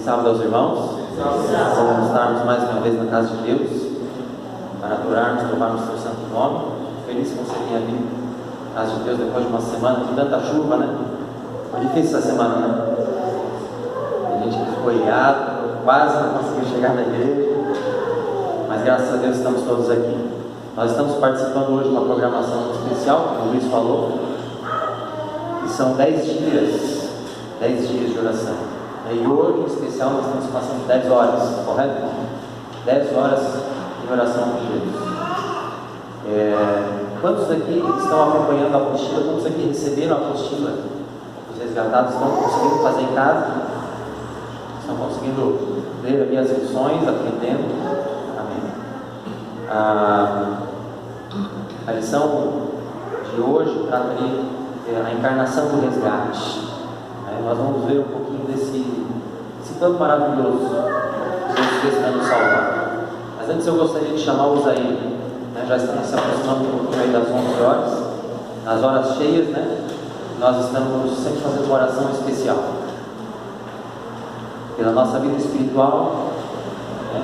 sábado aos irmãos. Vamos estarmos mais uma vez na casa de Deus para adorarmos, louvarmos o seu santo nome. Feliz que você tenha vindo à casa de Deus depois de uma semana de tanta chuva, né? Foi difícil essa semana, né? A gente que ficou ilhado, quase não conseguiu chegar na igreja, mas graças a Deus estamos todos aqui. Nós estamos participando hoje de uma programação especial, como o Luiz falou, que são 10 dias de oração. E hoje, em especial, nós estamos passando 10 horas, correto? 10 horas de oração com Jesus. Quantos aqui estão acompanhando a apostila? Quantos aqui receberam a apostila? Os resgatados estão conseguindo fazer em casa? Estão conseguindo ler ali as lições, aprendendo? Amém. A lição de hoje trata ali a encarnação do resgate. Nós vamos ver um pouquinho desse plano maravilhoso que Jesus fez para nos salvar. Mas antes eu gostaria de chamá-los aí, já estamos se aproximando um pouquinho aí das 11 horas, nas horas cheias, né? Nós estamos sempre fazendo uma oração especial pela nossa vida espiritual, né?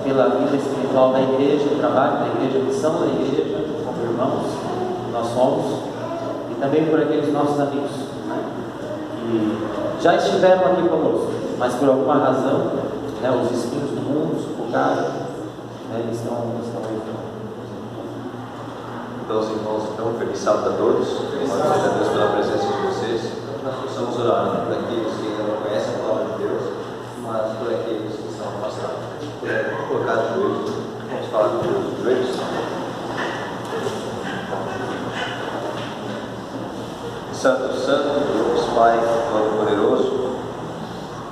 Pela vida espiritual da igreja, o trabalho da igreja, a missão da igreja, como irmãos nós somos, e também por aqueles nossos amigos, né? Que já estiveram aqui conosco, mas por alguma razão, né, os espinhos do mundo sufocaram, né, eles estão aí. Então, os irmãos, feliz sábado a todos. Glória seja a Deus pela presença de vocês. Nós precisamos orar, né, por aqueles que ainda não conhecem a palavra de Deus, mas por aqueles que estão afastados. Vamos colocar de joelhos, vamos falar com Deus de joelhos. Santo, Deus Pai Todo-Poderoso,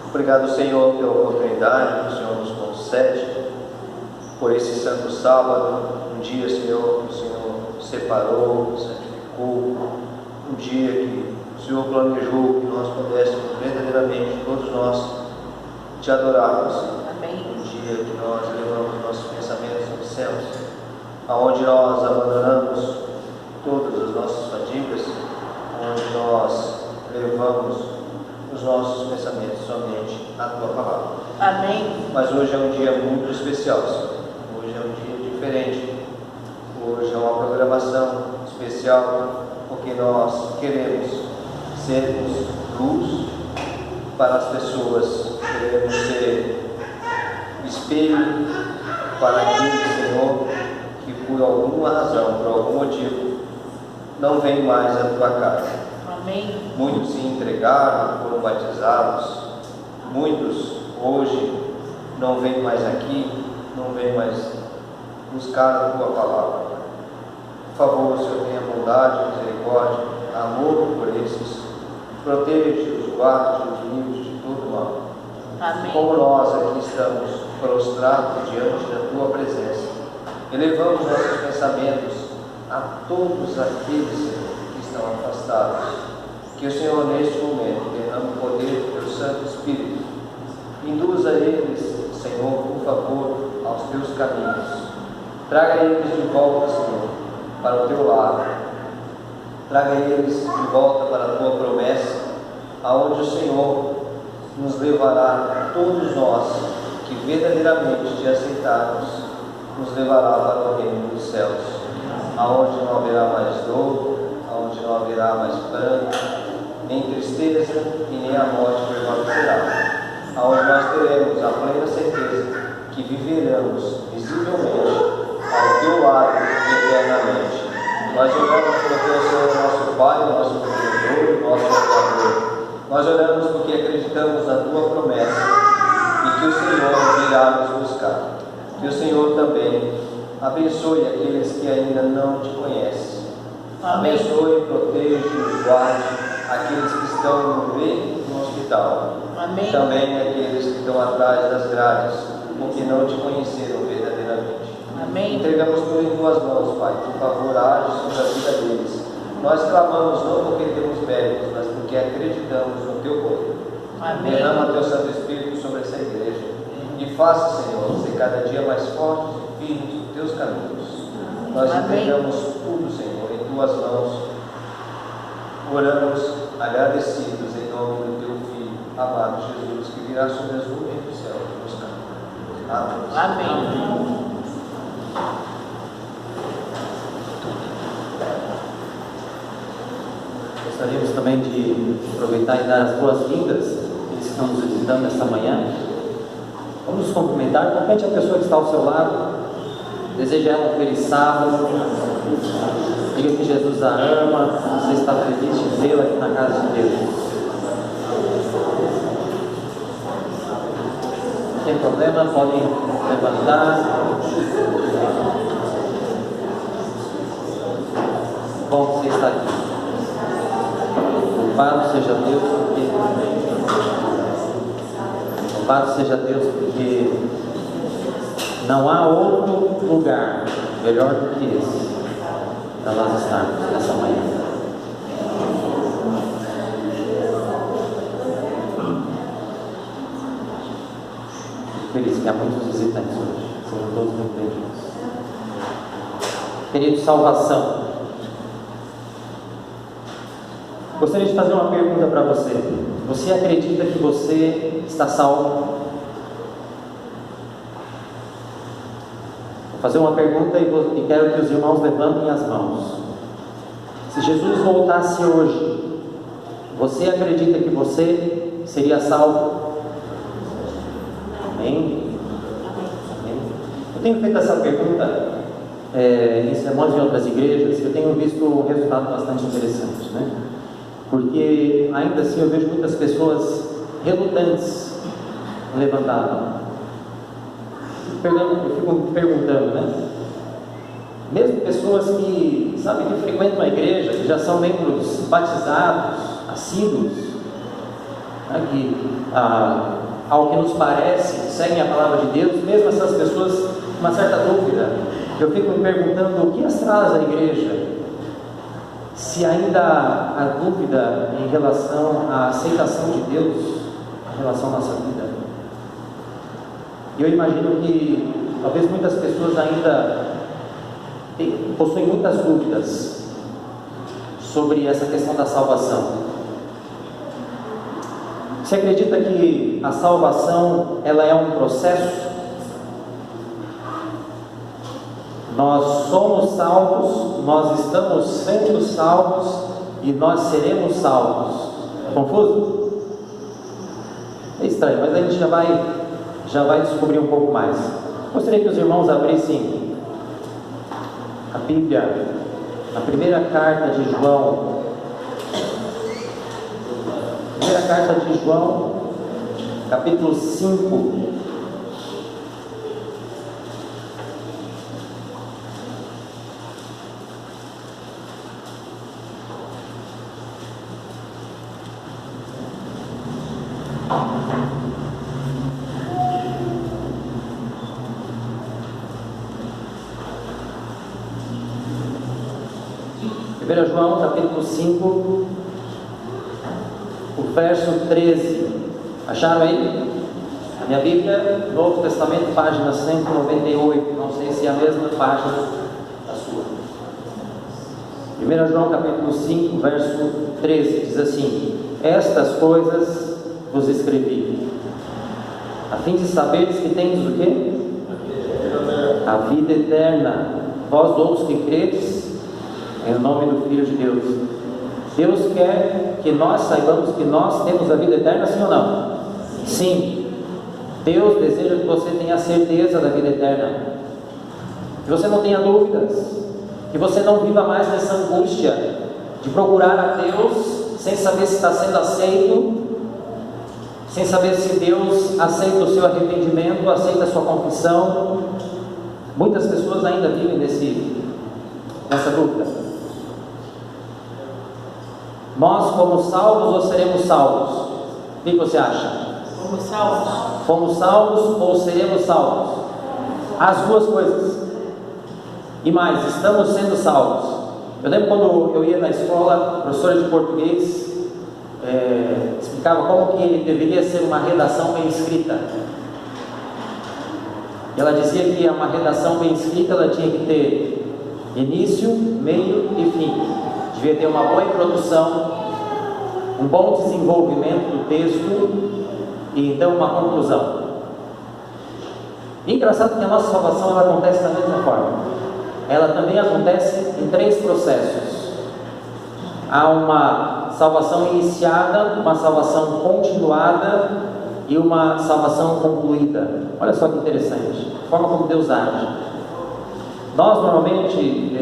obrigado, Senhor, pela oportunidade que o Senhor nos concede, por esse santo sábado, um dia, Senhor, que o Senhor separou, santificou, um dia que o Senhor planejou que nós pudéssemos verdadeiramente, todos nós, te adorarmos. Amém. Um dia que nós levamos nossos pensamentos aos céus, aonde nós abandonamos todas as nossas fadigas, onde nós levamos os nossos pensamentos somente à Tua Palavra. Amém. Mas hoje é um dia muito especial, Senhor. Hoje é um dia diferente. Hoje é uma programação especial, porque nós queremos sermos luz para as pessoas. Queremos ser espelho para aqueles, Senhor, que por alguma razão, por algum motivo, não vem mais à Tua casa. Amém. Muitos se entregaram, foram batizados. Muitos hoje não vêm mais aqui, não vêm mais buscar a Tua palavra. Por favor, Senhor, tenha bondade, misericórdia, amor por esses. Proteja-os, guarde-os, livre de todo mal. Amém. Como nós aqui estamos prostrados diante da Tua presença, elevamos nossos pensamentos a todos aqueles, Senhor, que estão afastados. Que o Senhor, neste momento, derrame o poder do Teu Santo Espírito. Induza eles, Senhor, por favor, aos Teus caminhos. Traga eles de volta, Senhor, para o Teu lado. Traga eles de volta para a Tua promessa, aonde o Senhor nos levará, todos nós que verdadeiramente Te aceitarmos, nos levará para o reino dos céus, aonde não haverá mais dor, aonde não haverá mais pranto, nem tristeza e nem a morte prevalecerá, aonde nós teremos a plena certeza que viveremos visivelmente ao Teu lado eternamente. Nós oramos porque o Senhor é nosso Pai, nosso Provedor, nosso Salvador. Nós oramos porque acreditamos na Tua promessa e que o Senhor virá nos buscar. Que o Senhor também abençoe aqueles que ainda não Te conhecem. Amém. Abençoe, proteja e guarde aqueles que estão no leito do hospital. Amém. Também aqueles que estão atrás das grades, porque não Te conheceram verdadeiramente. Amém. Entregamos tudo em Tuas mãos, Pai. Por favor, age sobre a vida deles. Nós clamamos não porque temos méritos, mas porque acreditamos no Teu poder. Amém. Derrama Teu Santo Espírito sobre essa igreja e faça, Senhor, ser cada dia mais fortes e firmes nos Teus caminhos. Nós Amém. entregamos tudo, Senhor, em Tuas mãos. Oramos agradecidos em nome do Teu Filho, amado Jesus, que virá sobre as nuvens do céu buscar. Amém. Amém. Gostaríamos também de aproveitar e dar as boas-vindas àqueles que estão nos visitando esta manhã. Vamos nos cumprimentar. Cumprimente a pessoa que está ao seu lado. Deseja ela um feliz sábado. Diga que Jesus a ama. Você está feliz de vê-la aqui na casa de Deus. Não tem problema, podem levantar. Bom que você está aqui. Louvado seja Deus porque não há outro lugar melhor do que esse para nós estarmos nessa manhã. Fico feliz que há muitos visitantes hoje. Sejam todos muito bem-vindos. Querido, salvação. Gostaria de fazer uma pergunta para você. Você acredita que você está salvo? Vou fazer uma pergunta e quero que os irmãos levantem as mãos. Se Jesus voltasse hoje, você acredita que você seria salvo? Amém? Amém? Eu tenho feito essa pergunta em sermões de outras igrejas e eu tenho visto um resultado bastante interessante, né? Porque ainda assim eu vejo muitas pessoas relutantes em levantar a mão. Eu fico me perguntando, né? Mesmo pessoas que, sabe, que frequentam a igreja, que já são membros batizados, assíduos, né, que, ao que nos parece, seguem a palavra de Deus, mesmo essas pessoas com uma certa dúvida, eu fico me perguntando o que as traz à igreja. Se ainda há dúvida em relação à aceitação de Deus em relação à nossa vida. Eu imagino que talvez muitas pessoas ainda possuem muitas dúvidas sobre essa questão da salvação. Você acredita que a salvação ela é um processo? Nós somos salvos, nós estamos sendo salvos e nós seremos salvos. É confuso? É estranho, mas a gente já vai descobrir um pouco mais. Gostaria que os irmãos abrissem a Bíblia, a primeira carta de João. Primeira carta de João, capítulo 5. João capítulo 5, o verso 13. Acharam aí? A minha Bíblia, Novo Testamento, página 198. Não sei se é a mesma página da sua. 1 João capítulo 5, verso 13, diz assim: estas coisas vos escrevi, a fim de saberes que tendes o quê? A vida eterna. Vós outros que credes em nome do Filho de Deus. Deus quer que nós saibamos que nós temos a vida eterna, sim ou não? Sim. Deus deseja que você tenha certeza da vida eterna, que você não tenha dúvidas, que você não viva mais nessa angústia de procurar a Deus sem saber se está sendo aceito, sem saber se Deus aceita o seu arrependimento, aceita a sua confissão. Muitas pessoas ainda vivem nessa dúvida. Nós fomos salvos ou seremos salvos? O que você acha? Fomos salvos. Fomos salvos ou seremos salvos? As duas coisas. E mais, estamos sendo salvos. Eu lembro quando eu ia na escola, a professora de português explicava como que deveria ser uma redação bem escrita. E ela dizia que uma redação bem escrita ela tinha que ter início, meio e fim. Devia ter uma boa introdução, um bom desenvolvimento do texto e então uma conclusão. Engraçado que a nossa salvação ela acontece da mesma forma. Ela também acontece em 3 processos. Há uma salvação iniciada, uma salvação continuada e uma salvação concluída. Olha só que interessante, a forma como Deus age. Nós normalmente,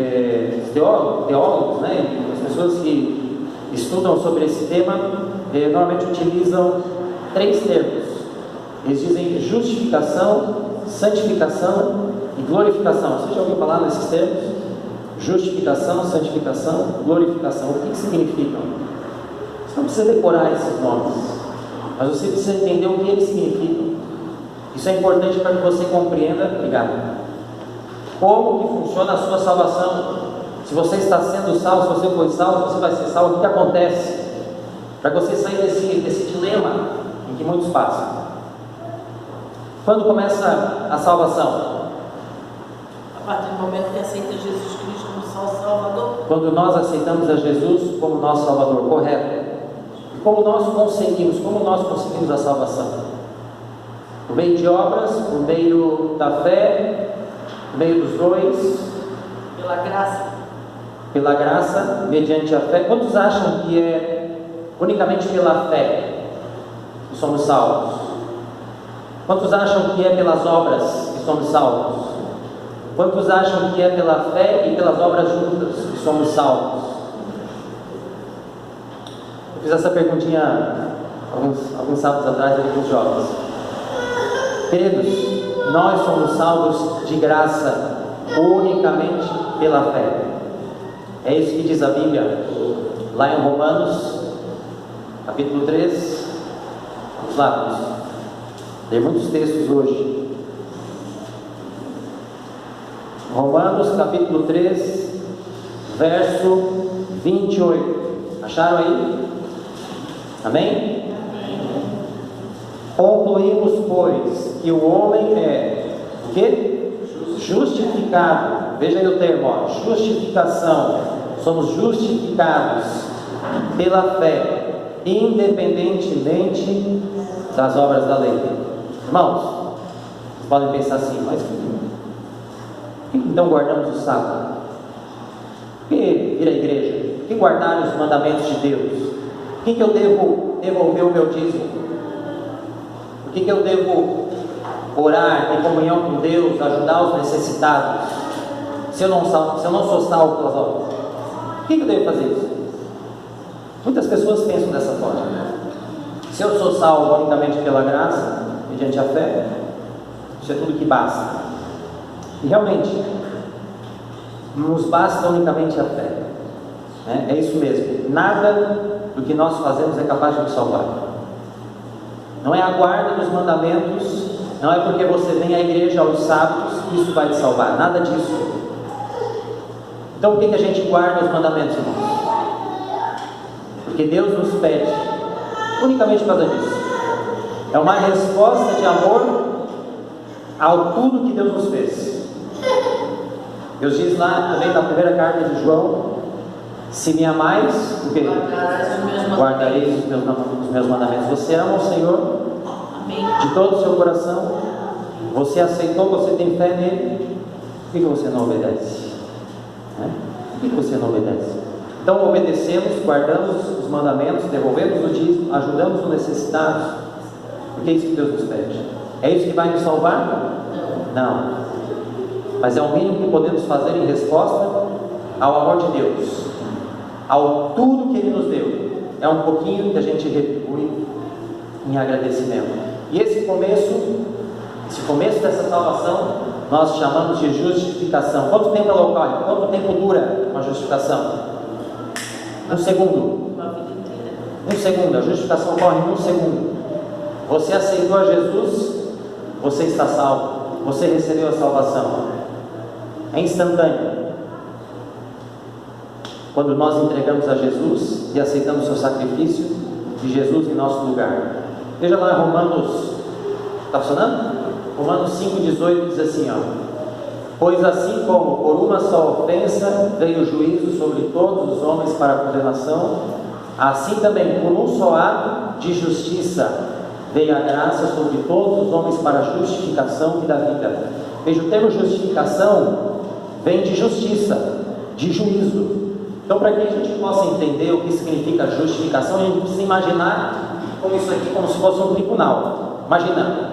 os teólogos, né, as pessoas que estudam sobre esse tema, normalmente utilizam 3 termos. Eles dizem justificação, santificação e glorificação. Você já ouviu falar nesses termos? Justificação, santificação, glorificação. O que significam? Você não precisa decorar esses nomes, mas você precisa entender o que eles significam. Isso é importante para que você compreenda, obrigado, como que funciona a sua salvação. Se você está sendo salvo, se você foi salvo, você vai ser salvo. O que acontece? Para você sair desse dilema em que muitos passam. Quando começa a salvação? A partir do momento que aceita Jesus Cristo como Salvador. Quando nós aceitamos a Jesus como nosso Salvador, correto? E como nós conseguimos a salvação? Por meio de obras, por meio da fé, por meio dos dois? Pela graça. Pela graça, mediante a fé. Quantos acham que é unicamente pela fé que somos salvos? Quantos acham que é pelas obras que somos salvos? Quantos acham que é pela fé e pelas obras juntas que somos salvos? Eu fiz essa perguntinha alguns sábados atrás ali com os jovens. Queridos, nós somos salvos de graça unicamente pela fé. É isso que diz a Bíblia lá em Romanos capítulo 3. Vamos lá, vamos ler muitos textos hoje. Romanos capítulo 3, verso 28. Acharam aí? Amém? Concluímos, pois, que o homem é o quê? Justificado. Veja aí o termo, ó, justificação. Somos justificados pela fé, independentemente das obras da lei. Irmãos, vocês podem pensar assim, mas por que então guardamos o sábado? Por que vir à igreja? Por que guardar os mandamentos de Deus? Por que eu devo devolver o meu dízimo? Por que eu devo orar em comunhão com Deus, ajudar os necessitados, se eu não sou salvo pelas obras? Por que eu devo fazer isso? Muitas pessoas pensam dessa forma. Se eu sou salvo unicamente pela graça, mediante a fé, isso é tudo que basta. E realmente, nos basta unicamente a fé, né? É isso mesmo. Nada do que nós fazemos é capaz de nos salvar. Não é a guarda dos mandamentos, não é porque você vem à igreja aos sábados que isso vai te salvar, nada disso. Então por que a gente guarda os mandamentos, irmãos? Porque Deus nos pede, unicamente por causa disso. É uma resposta de amor ao tudo que Deus nos fez. Deus diz lá também na primeira carta de João: se me amais, o quê? Guardareis os meus mandamentos. Você ama o Senhor de todo o seu coração, você aceitou, você tem fé nele, por que você não obedece? Por que você não obedece? Então obedecemos, guardamos os mandamentos, devolvemos o dízimo, ajudamos os necessitados, porque é isso que Deus nos pede. É isso que vai nos salvar? Não. Mas é o mínimo que podemos fazer em resposta ao amor de Deus, ao tudo que Ele nos deu. É um pouquinho que a gente retribui em agradecimento. E esse começo dessa salvação, nós chamamos de justificação. Quanto tempo ela ocorre? Quanto tempo dura uma justificação? Um segundo. A justificação ocorre em um segundo. Você aceitou a Jesus, você está salvo. Você recebeu a salvação. É instantâneo. Quando nós entregamos a Jesus e aceitamos o seu sacrifício de Jesus em nosso lugar. Veja lá Romanos, está funcionando? Romanos 5,18 diz assim, ó: pois assim como por uma só ofensa veio o juízo sobre todos os homens para a condenação, Assim também, por um só ato de justiça, veio a graça sobre todos os homens para a justificação e da vida. Veja, o termo justificação vem de justiça, de juízo. Então, para que a gente possa entender o que significa justificação, a gente precisa imaginar como isso aqui, como se fosse um tribunal. Imaginando,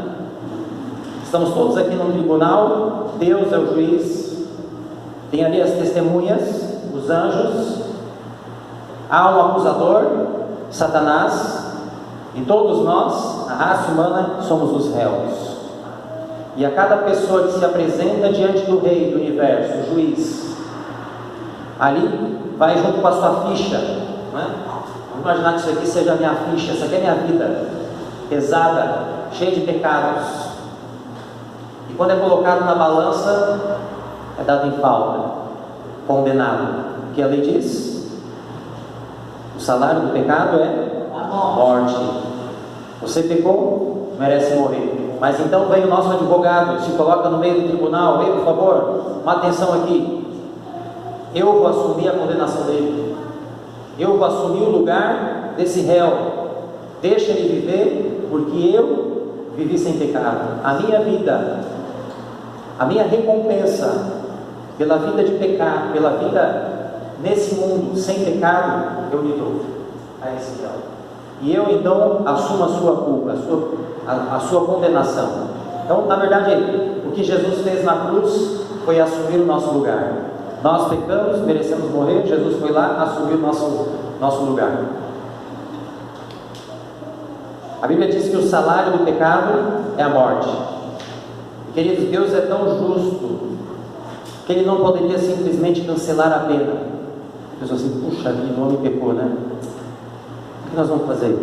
estamos todos aqui num tribunal, Deus é o juiz, tem ali as testemunhas, os anjos, há um acusador, Satanás, e todos nós, a raça humana, somos os réus. E a cada pessoa que se apresenta diante do Rei do Universo, o juiz, ali vai junto com a sua ficha, não é? Vamos imaginar que isso aqui seja a minha ficha, essa aqui é a minha vida, pesada, cheia de pecados. E quando é colocado na balança, é dado em falta, condenado. O que a lei diz? O salário do pecado é morte. Você pecou, merece morrer. Mas então vem o nosso advogado, se coloca no meio do tribunal. Ei, por favor, uma atenção aqui. Eu vou assumir a condenação dele. Eu vou assumir o lugar desse réu. Deixa ele viver, porque eu vivi sem pecado. A minha vida, a minha recompensa pela vida de pecado, pela vida nesse mundo sem pecado, eu lhe dou a esse réu. E eu então assumo a sua culpa, a sua condenação. Então, na verdade, o que Jesus fez na cruz foi assumir o nosso lugar. Nós pecamos, merecemos morrer, Jesus foi lá, assumiu o nosso lugar. A Bíblia diz que o salário do pecado é a morte. E, queridos, Deus é tão justo que Ele não poderia simplesmente cancelar a pena. A pessoa assim, puxa vida, o homem pecou, né? O que nós vamos fazer?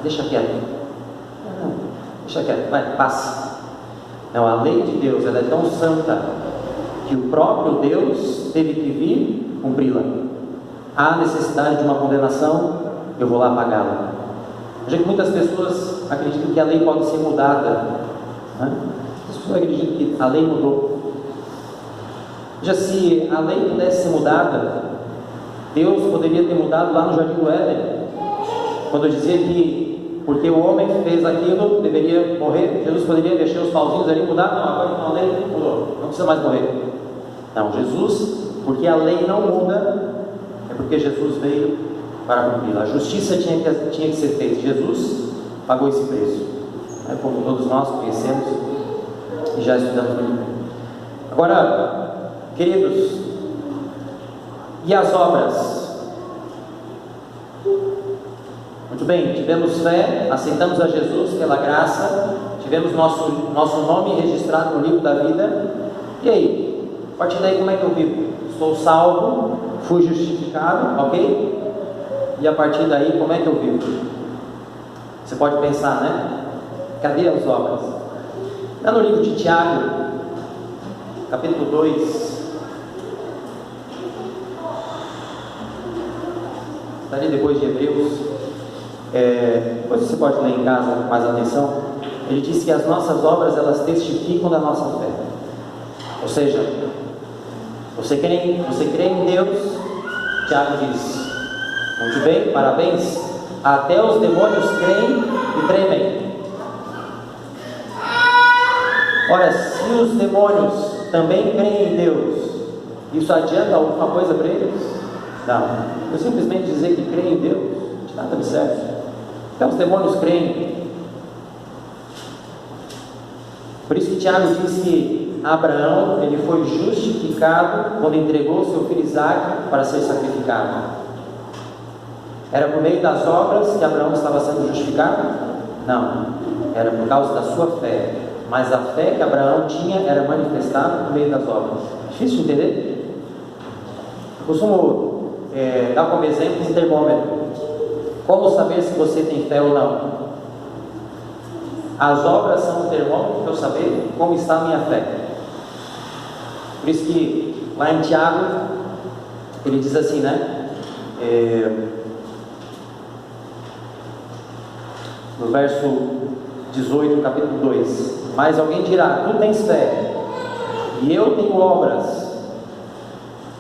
Deixa quieto. Não, deixa quieto, vai, passa. Não, a lei de Deus, ela é tão santa que o próprio Deus teve que vir cumpri-la. Há necessidade de uma condenação, eu vou lá pagá-la. Veja que muitas pessoas acreditam que a lei pode ser mudada, né? As pessoas acreditam que a lei mudou. Veja, se a lei pudesse ser mudada, Deus poderia ter mudado lá no Jardim do Éden, quando dizia que porque o homem fez aquilo, deveria morrer. Jesus poderia deixar os pauzinhos ali, mudar. Não, agora então a lei mudou, não precisa mais morrer. Não, Jesus, porque a lei não muda, é porque Jesus veio para cumpri-la. A justiça tinha que ser feita. Jesus pagou esse preço, como todos nós conhecemos e já estudamos muito bem. Agora, queridos, e as obras? Muito bem, tivemos fé, aceitamos a Jesus pela graça, tivemos nosso nome registrado no livro da vida. E aí? A partir daí, como é que eu vivo? Estou salvo, fui justificado, ok? E a partir daí, como é que eu vivo? Você pode pensar, né? Cadê as obras? Lá no livro de Tiago, capítulo 2, está ali depois de Hebreus, depois você pode ler em casa com mais atenção. Ele diz que as nossas obras, elas testificam da nossa fé. Ou seja, você crê em Deus, Tiago diz, muito bem, parabéns, até os demônios creem e tremem. Ora, se os demônios também creem em Deus, isso adianta alguma coisa para eles? Não. Eu simplesmente dizer que creio em Deus, de nada me serve. Então os demônios creem. Por isso que Tiago diz que Abraão, ele foi justificado quando entregou seu filho Isaque para ser sacrificado. Era por meio das obras que Abraão estava sendo justificado? Não, era por causa da sua fé. Mas a fé que Abraão tinha era manifestada por meio das obras. Difícil de entender? Eu costumo dar como exemplo um termômetro. Como saber se você tem fé ou não? As obras são o termômetro para eu saber como está a minha fé. Por isso que lá em Tiago, ele diz assim, né? No verso 18, capítulo 2: mas alguém dirá, tu tens fé, e eu tenho obras.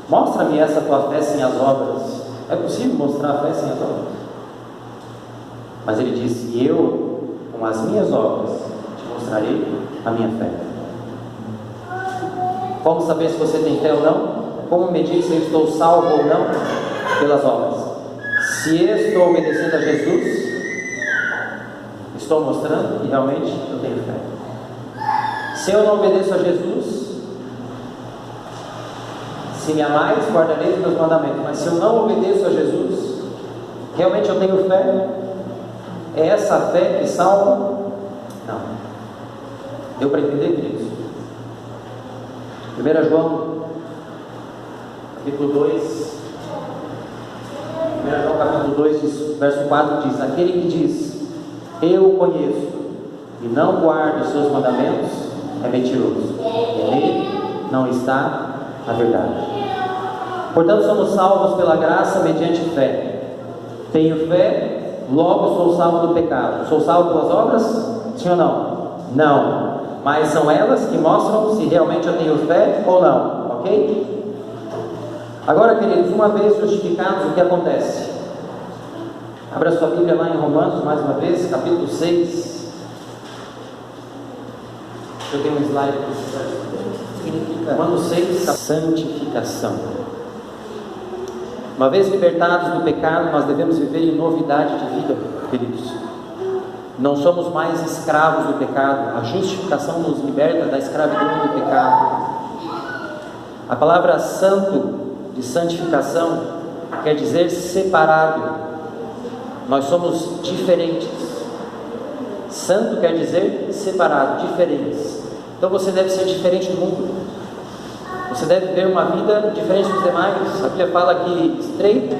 Mostra-me essa tua fé sem as obras, É possível mostrar a fé sem as obras? Mas ele disse: eu, com as minhas obras, te mostrarei a minha fé. Como saber se você tem fé ou não? Como medir se eu estou salvo ou não? Pelas obras. Se eu estou obedecendo a Jesus, estou mostrando que realmente eu tenho fé. Se eu não obedeço a Jesus, se me amais, guardareis os meus mandamentos. Mas se eu não obedeço a Jesus, realmente eu tenho fé? É essa fé que salva? Não. Deu para entender, queridos? 1 João, capítulo 2. 1 João, capítulo 2, verso 4 diz: aquele que diz, eu o conheço, e não guarda os seus mandamentos, é mentiroso, e nele não está a verdade. Portanto, somos salvos pela graça mediante fé. Tenho fé, logo sou salvo do pecado. Sou salvo pelas obras? Sim ou não? Não. Mas são elas que mostram se realmente eu tenho fé ou não, ok? Agora, queridos, uma vez justificados, o que acontece? Abra sua Bíblia lá em Romanos, mais uma vez, capítulo 6. Eu tenho um slide para você. Significa Romanos 6, santificação. Uma vez libertados do pecado, nós devemos viver em novidade de vida, queridos. Não somos mais escravos do pecado. A justificação nos liberta da escravidão do pecado. A palavra santo, de santificação, quer dizer separado. Nós somos diferentes. Santo quer dizer separado, diferentes. Então você deve ser diferente do mundo. Você deve ter uma vida diferente dos demais. A Bíblia fala que estreito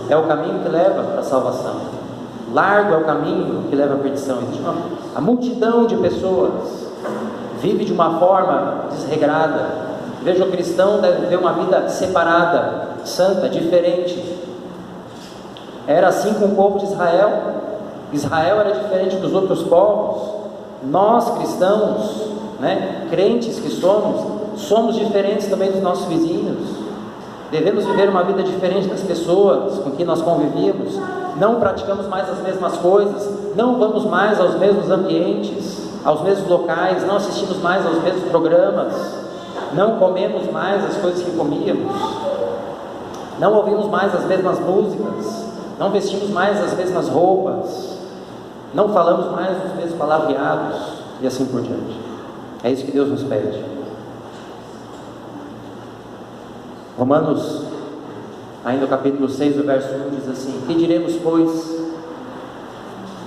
é o caminho que leva para a salvação, largo é o caminho que leva à perdição. Existe a multidão de pessoas vive de uma forma desregrada. Veja, o cristão deve ter uma vida separada, santa, diferente. Era assim com o povo de Israel. Israel era diferente dos outros povos. Nós cristãos, crentes que somos diferentes também dos nossos vizinhos. Devemos viver uma vida diferente das pessoas com quem nós convivíamos. Não praticamos mais as mesmas coisas, não vamos mais aos mesmos ambientes, aos mesmos locais, não assistimos mais aos mesmos programas, não comemos mais as coisas que comíamos, não ouvimos mais as mesmas músicas, não vestimos mais as mesmas roupas, não falamos mais os mesmos palavreados e assim por diante. É isso que Deus nos pede. Romanos, ainda o capítulo 6, o verso 1 diz assim: que diremos, pois?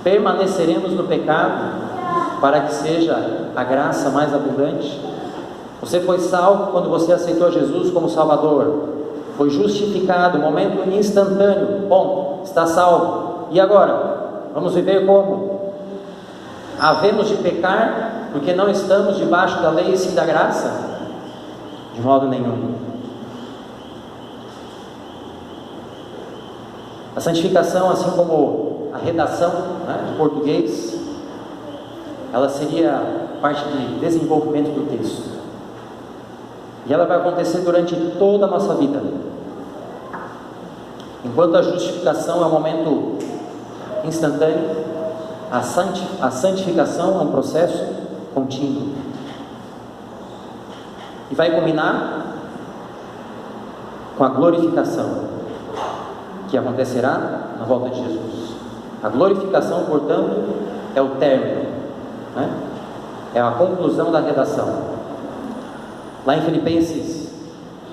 Permaneceremos no pecado para que seja a graça mais abundante? Você foi salvo quando você aceitou Jesus como Salvador, foi justificado, momento instantâneo, bom, está salvo. E agora? Vamos viver como? Havemos de pecar porque não estamos debaixo da lei e sim da graça? De modo nenhum. A santificação, assim como a redação de português, ela seria parte de desenvolvimento do texto. E ela vai acontecer durante toda a nossa vida. Enquanto a justificação é um momento instantâneo, a santificação é um processo contínuo. E vai culminar com a glorificação, que acontecerá na volta de Jesus. A glorificação, portanto, é o término, é a conclusão da redação. Lá em Filipenses,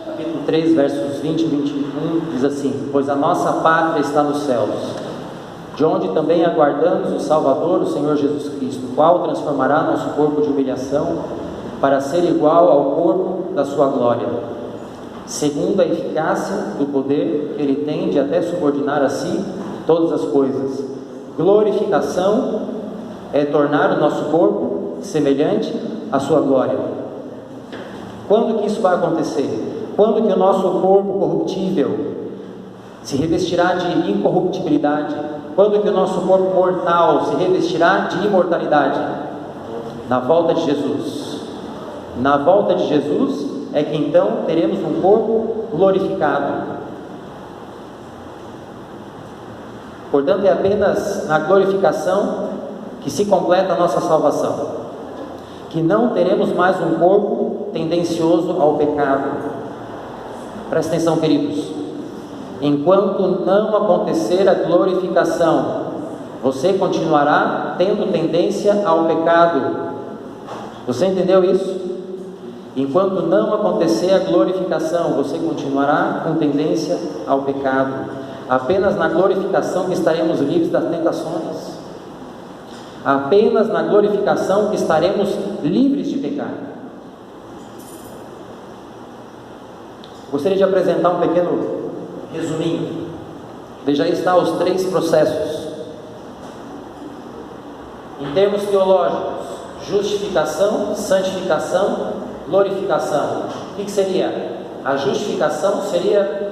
capítulo 3, versos 20 e 21, diz assim: pois a nossa pátria está nos céus, de onde também aguardamos o Salvador, o Senhor Jesus Cristo, o qual transformará nosso corpo de humilhação para ser igual ao corpo da sua glória, segundo a eficácia do poder que Ele tem de até subordinar a si todas as coisas. Glorificação é tornar o nosso corpo semelhante à sua glória. Quando que isso vai acontecer? Quando que o nosso corpo corruptível se revestirá de incorruptibilidade? Quando que o nosso corpo mortal se revestirá de imortalidade? Na volta de Jesus. Na volta de Jesus é que então teremos um corpo glorificado. Portanto, é apenas na glorificação que se completa a nossa salvação, que não teremos mais um corpo tendencioso ao pecado. Presta atenção, queridos. Enquanto não acontecer a glorificação, você continuará tendo tendência ao pecado. Você entendeu isso? Enquanto não acontecer a glorificação, você continuará com tendência ao pecado. Apenas na glorificação que estaremos livres das tentações. Apenas na glorificação que estaremos livres de pecado. Gostaria de apresentar um pequeno resuminho. Veja, aí está os 3 processos. Em termos teológicos: justificação, santificação, glorificação. O que seria? A justificação seria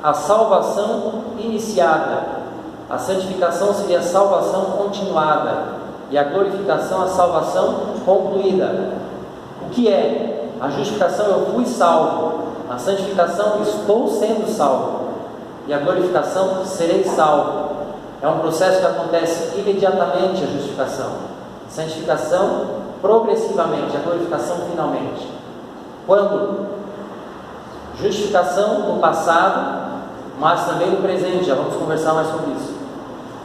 a salvação iniciada. A santificação seria a salvação continuada. E a glorificação, a salvação concluída. O que é? A justificação, eu fui salvo. A santificação, estou sendo salvo. E a glorificação, serei salvo. É um processo que acontece imediatamente, a justificação. Santificação, progressivamente. A glorificação, finalmente. Quando? Justificação no passado, mas também no presente. Já vamos conversar mais sobre isso.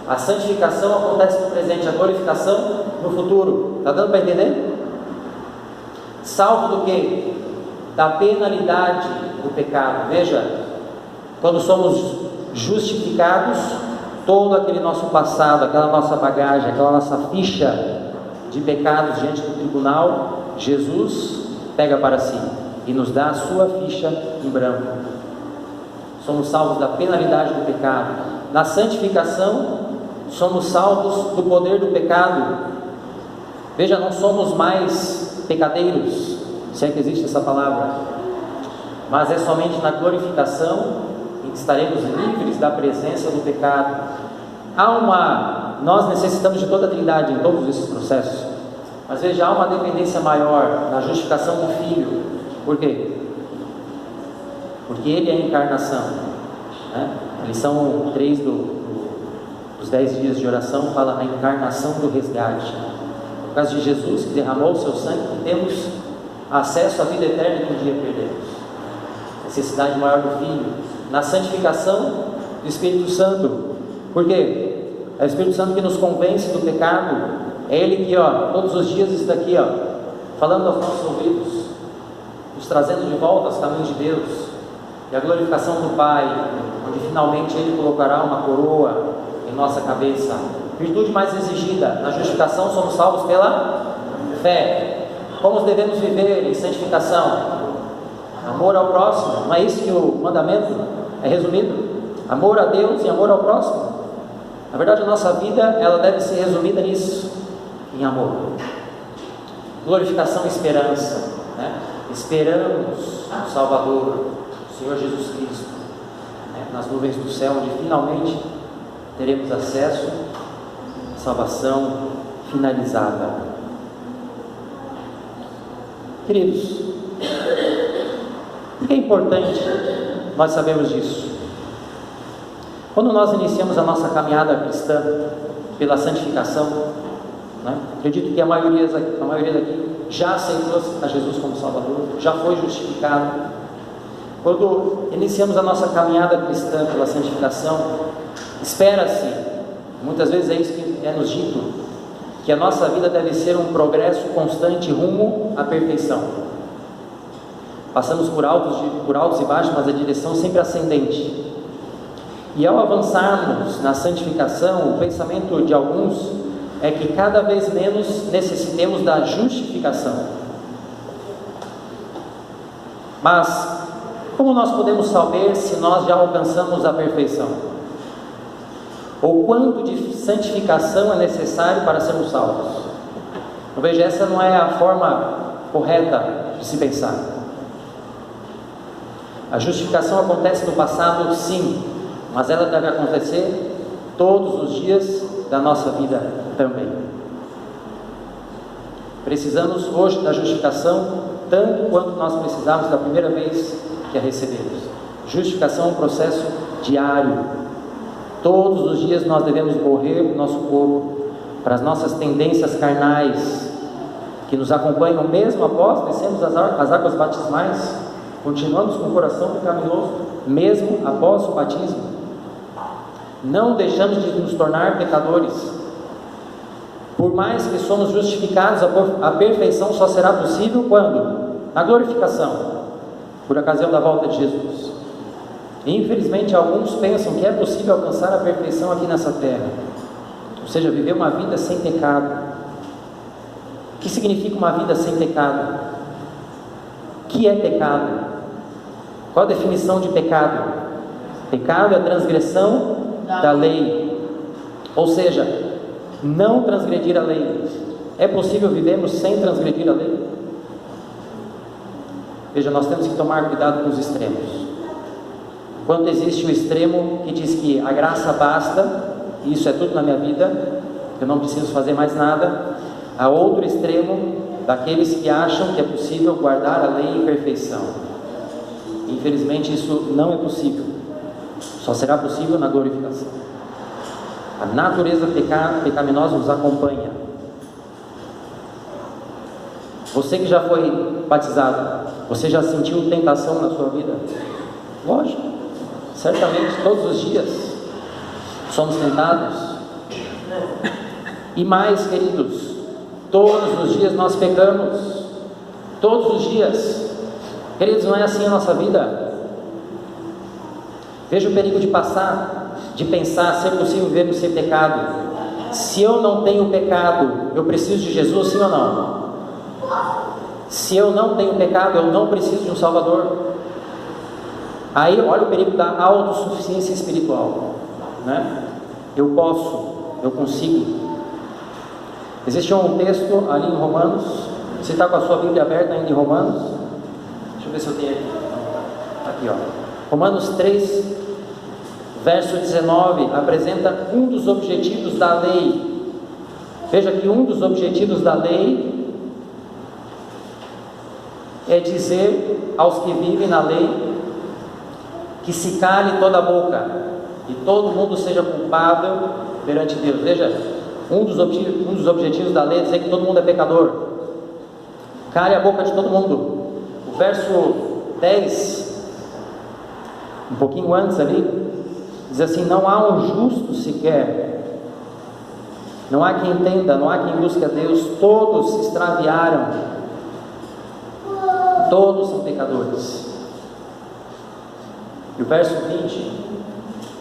A santificação acontece no presente, a glorificação no futuro. Está dando para entender? Salvo do quê? Da penalidade do pecado. Veja, quando somos justificados, todo aquele nosso passado, aquela nossa bagagem, aquela nossa ficha de pecados diante do tribunal, Jesus pega para si e nos dá a sua ficha em branco. Somos salvos da penalidade do pecado. Na santificação, somos salvos do poder do pecado. Veja, não somos mais pecadeiros, se é que existe essa palavra, mas é somente na glorificação em que estaremos livres da presença do pecado. Nós necessitamos de toda a Trindade em todos esses processos, mas veja, há uma dependência maior na justificação do Filho. Por quê? Porque Ele é a encarnação, né? A lição 3 dos 10 dias de oração fala a encarnação do resgate. Por causa de Jesus, que derramou o seu sangue, temos acesso à vida eterna que um dia perdemos. Necessidade maior do Filho. Na santificação do Espírito Santo. Por quê? É o Espírito Santo que nos convence do pecado. É Ele que, todos os dias está aqui, falando aos nossos ouvidos, nos trazendo de volta aos caminhos de Deus. E a glorificação do Pai, onde finalmente Ele colocará uma coroa em nossa cabeça. Virtude mais exigida: na justificação somos salvos pela fé. Como devemos viver em santificação? Amor ao próximo. Não é isso que o mandamento é resumido? Amor a Deus e amor ao próximo. Na verdade, a nossa vida, ela deve ser resumida nisso, em amor. Glorificação e esperança, né? Esperamos o Salvador, o Senhor Jesus Cristo, né? Nas nuvens do céu, onde finalmente teremos acesso à salvação finalizada. Queridos, por que é importante nós sabermos disso? Quando nós iniciamos a nossa caminhada cristã pela santificação, né? Acredito que a maioria daqui já aceitou a Jesus como Salvador, já foi justificado. Quando iniciamos a nossa caminhada cristã pela santificação, espera-se, muitas vezes é isso que é nos dito, que a nossa vida deve ser um progresso constante rumo à perfeição. Passamos por altos e baixos, mas a direção sempre ascendente. E ao avançarmos na santificação, o pensamento de alguns é que cada vez menos necessitemos da justificação. Mas como nós podemos saber se nós já alcançamos a perfeição? Ou quanto de santificação é necessário para sermos salvos? Então, veja, essa não é a forma correta de se pensar. A justificação acontece no passado, sim, mas ela deve acontecer todos os dias da nossa vida também. Precisamos hoje da justificação tanto quanto nós precisamos da primeira vez que a recebemos. Justificação é um processo diário. Todos os dias nós devemos morrer o nosso corpo para as nossas tendências carnais, que nos acompanham mesmo após descermos as águas batismais. Continuamos com o coração pecaminoso, mesmo após o batismo. Não deixamos de nos tornar pecadores. Por mais que somos justificados, a perfeição só será possível quando? Na glorificação, por ocasião da volta de Jesus. Infelizmente, alguns pensam que é possível alcançar a perfeição aqui nessa terra, ou seja, viver uma vida sem pecado. O que significa uma vida sem pecado? O que é pecado? Qual a definição de pecado? Pecado é a transgressão da lei, ou seja, não transgredir a lei. É possível vivermos sem transgredir a lei? Veja, nós temos que tomar cuidado com os extremos. Enquanto existe o extremo que diz que a graça basta, e isso é tudo na minha vida, eu não preciso fazer mais nada, há outro extremo daqueles que acham que é possível guardar a lei em perfeição. Infelizmente isso não é possível, só será possível na glorificação. A natureza pecaminosa nos acompanha. Você que já foi batizado, você já sentiu tentação na sua vida? Lógico, certamente todos os dias somos tentados. E mais, queridos, todos os dias nós pecamos. Todos os dias. Queridos, não é assim a nossa vida. Veja o perigo de pensar ser possível vivermos sem pecado. Se eu não tenho pecado, eu preciso de Jesus, sim ou não? Se eu não tenho pecado, eu não preciso de um Salvador. Aí olha o perigo da autossuficiência espiritual, né? Eu posso, eu consigo. Existe um texto ali em Romanos. Você está com a sua Bíblia aberta ainda em Romanos? Deixa eu ver se eu tenho aqui, ó. Romanos 3, verso 19, apresenta um dos objetivos da lei. Veja que um dos objetivos da lei é dizer aos que vivem na lei que se cale toda a boca e todo mundo seja culpável perante Deus. Veja, um dos objetivos da lei é dizer que todo mundo é pecador. Cale a boca de todo mundo. O verso 10, um pouquinho antes ali, diz assim: não há um justo sequer, não há quem entenda, não há quem busque a Deus, todos se extraviaram, todos são pecadores. E o verso 20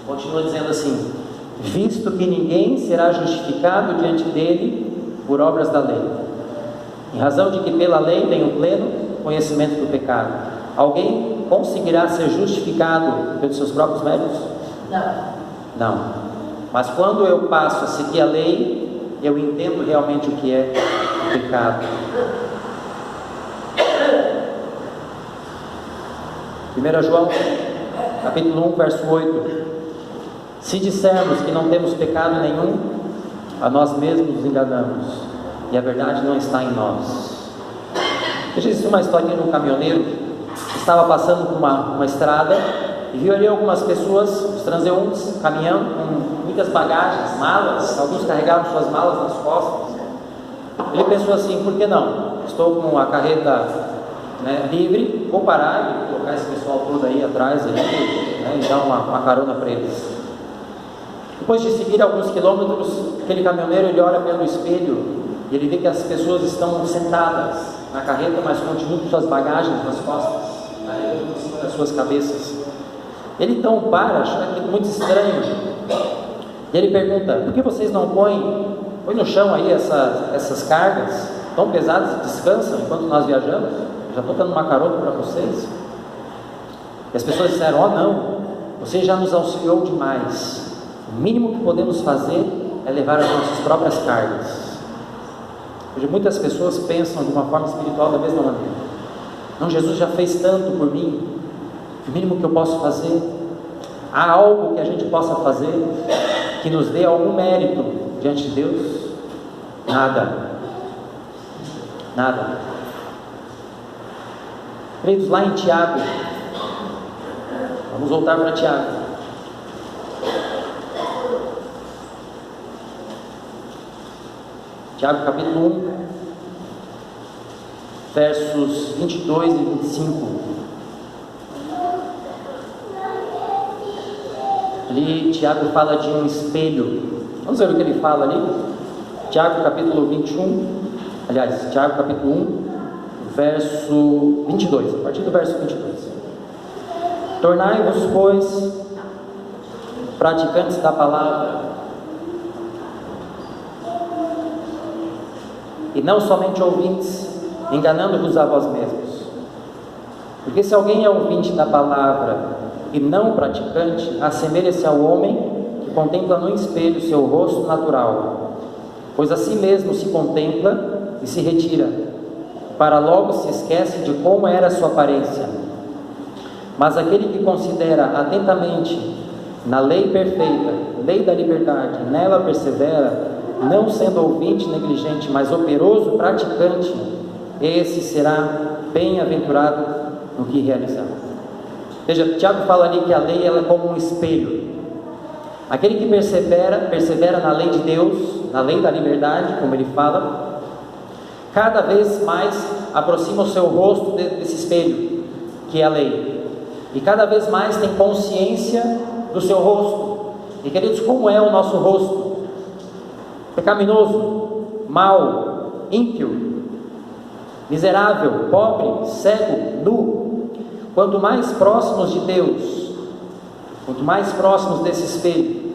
continua dizendo assim: visto que ninguém será justificado diante dele por obras da lei, em razão de que pela lei tem o pleno conhecimento do pecado. Alguém conseguirá ser justificado pelos seus próprios méritos? Não. Mas quando eu passo a seguir a lei, eu entendo realmente o que é o pecado. 1 João, capítulo 1, verso 8. Se dissermos que não temos pecado nenhum, a nós mesmos nos enganamos, e a verdade não está em nós. Existe uma historinha de um caminhoneiro que estava passando por uma estrada e viu ali algumas pessoas, os transeuntes, caminhando com muitas bagagens, malas. Alguns carregavam suas malas nas costas. Ele pensou assim: por que não? Estou com a carreta, né, livre, vou parar e colocar esse pessoal todo aí atrás ali, né, e dar uma carona para eles. Depois de seguir alguns quilômetros, aquele caminhoneiro, ele olha pelo espelho e ele vê que as pessoas estão sentadas na carreta, mas continuam com suas bagagens nas costas, carregando por cima das suas cabeças. Ele então para, acha aquilo muito estranho, e ele pergunta: por que vocês não põem no chão aí essas cargas tão pesadas e descansam enquanto nós viajamos? Eu já estou dando uma carona para vocês. E as pessoas disseram: oh não, você já nos auxiliou demais, o mínimo que podemos fazer é levar as nossas próprias cargas. Hoje muitas pessoas pensam de uma forma espiritual da mesma maneira: não, Jesus já fez tanto por mim, o mínimo que eu posso fazer. Há algo que a gente possa fazer que nos dê algum mérito diante de Deus? Nada. Queridos, lá em Tiago, vamos voltar para Tiago. Tiago capítulo 1, versos 22 e 25. Ali Tiago fala de um espelho. Vamos ver o que ele fala ali? Tiago capítulo 21, aliás, Tiago capítulo 1, verso 22, a partir do verso 22. Tornai-vos, pois, praticantes da palavra, e não somente ouvintes, enganando-vos a vós mesmos. Porque se alguém é ouvinte da palavra e não praticante, assemelha-se ao homem que contempla no espelho seu rosto natural, pois a si mesmo se contempla e se retira, para logo se esquece de como era a sua aparência. Mas aquele que considera atentamente na lei perfeita, lei da liberdade, nela persevera, não sendo ouvinte negligente, mas operoso praticante, esse será bem-aventurado no que realizar. Veja, Tiago fala ali que a lei ela é como um espelho. Aquele que persevera na lei de Deus, na lei da liberdade, como ele fala, cada vez mais aproxima o seu rosto desse espelho, que é a lei, e cada vez mais tem consciência do seu rosto. E queridos, como é o nosso rosto? Pecaminoso, mau, ímpio, miserável, pobre, cego, nu. Quanto mais próximos de Deus, quanto mais próximos desse espelho,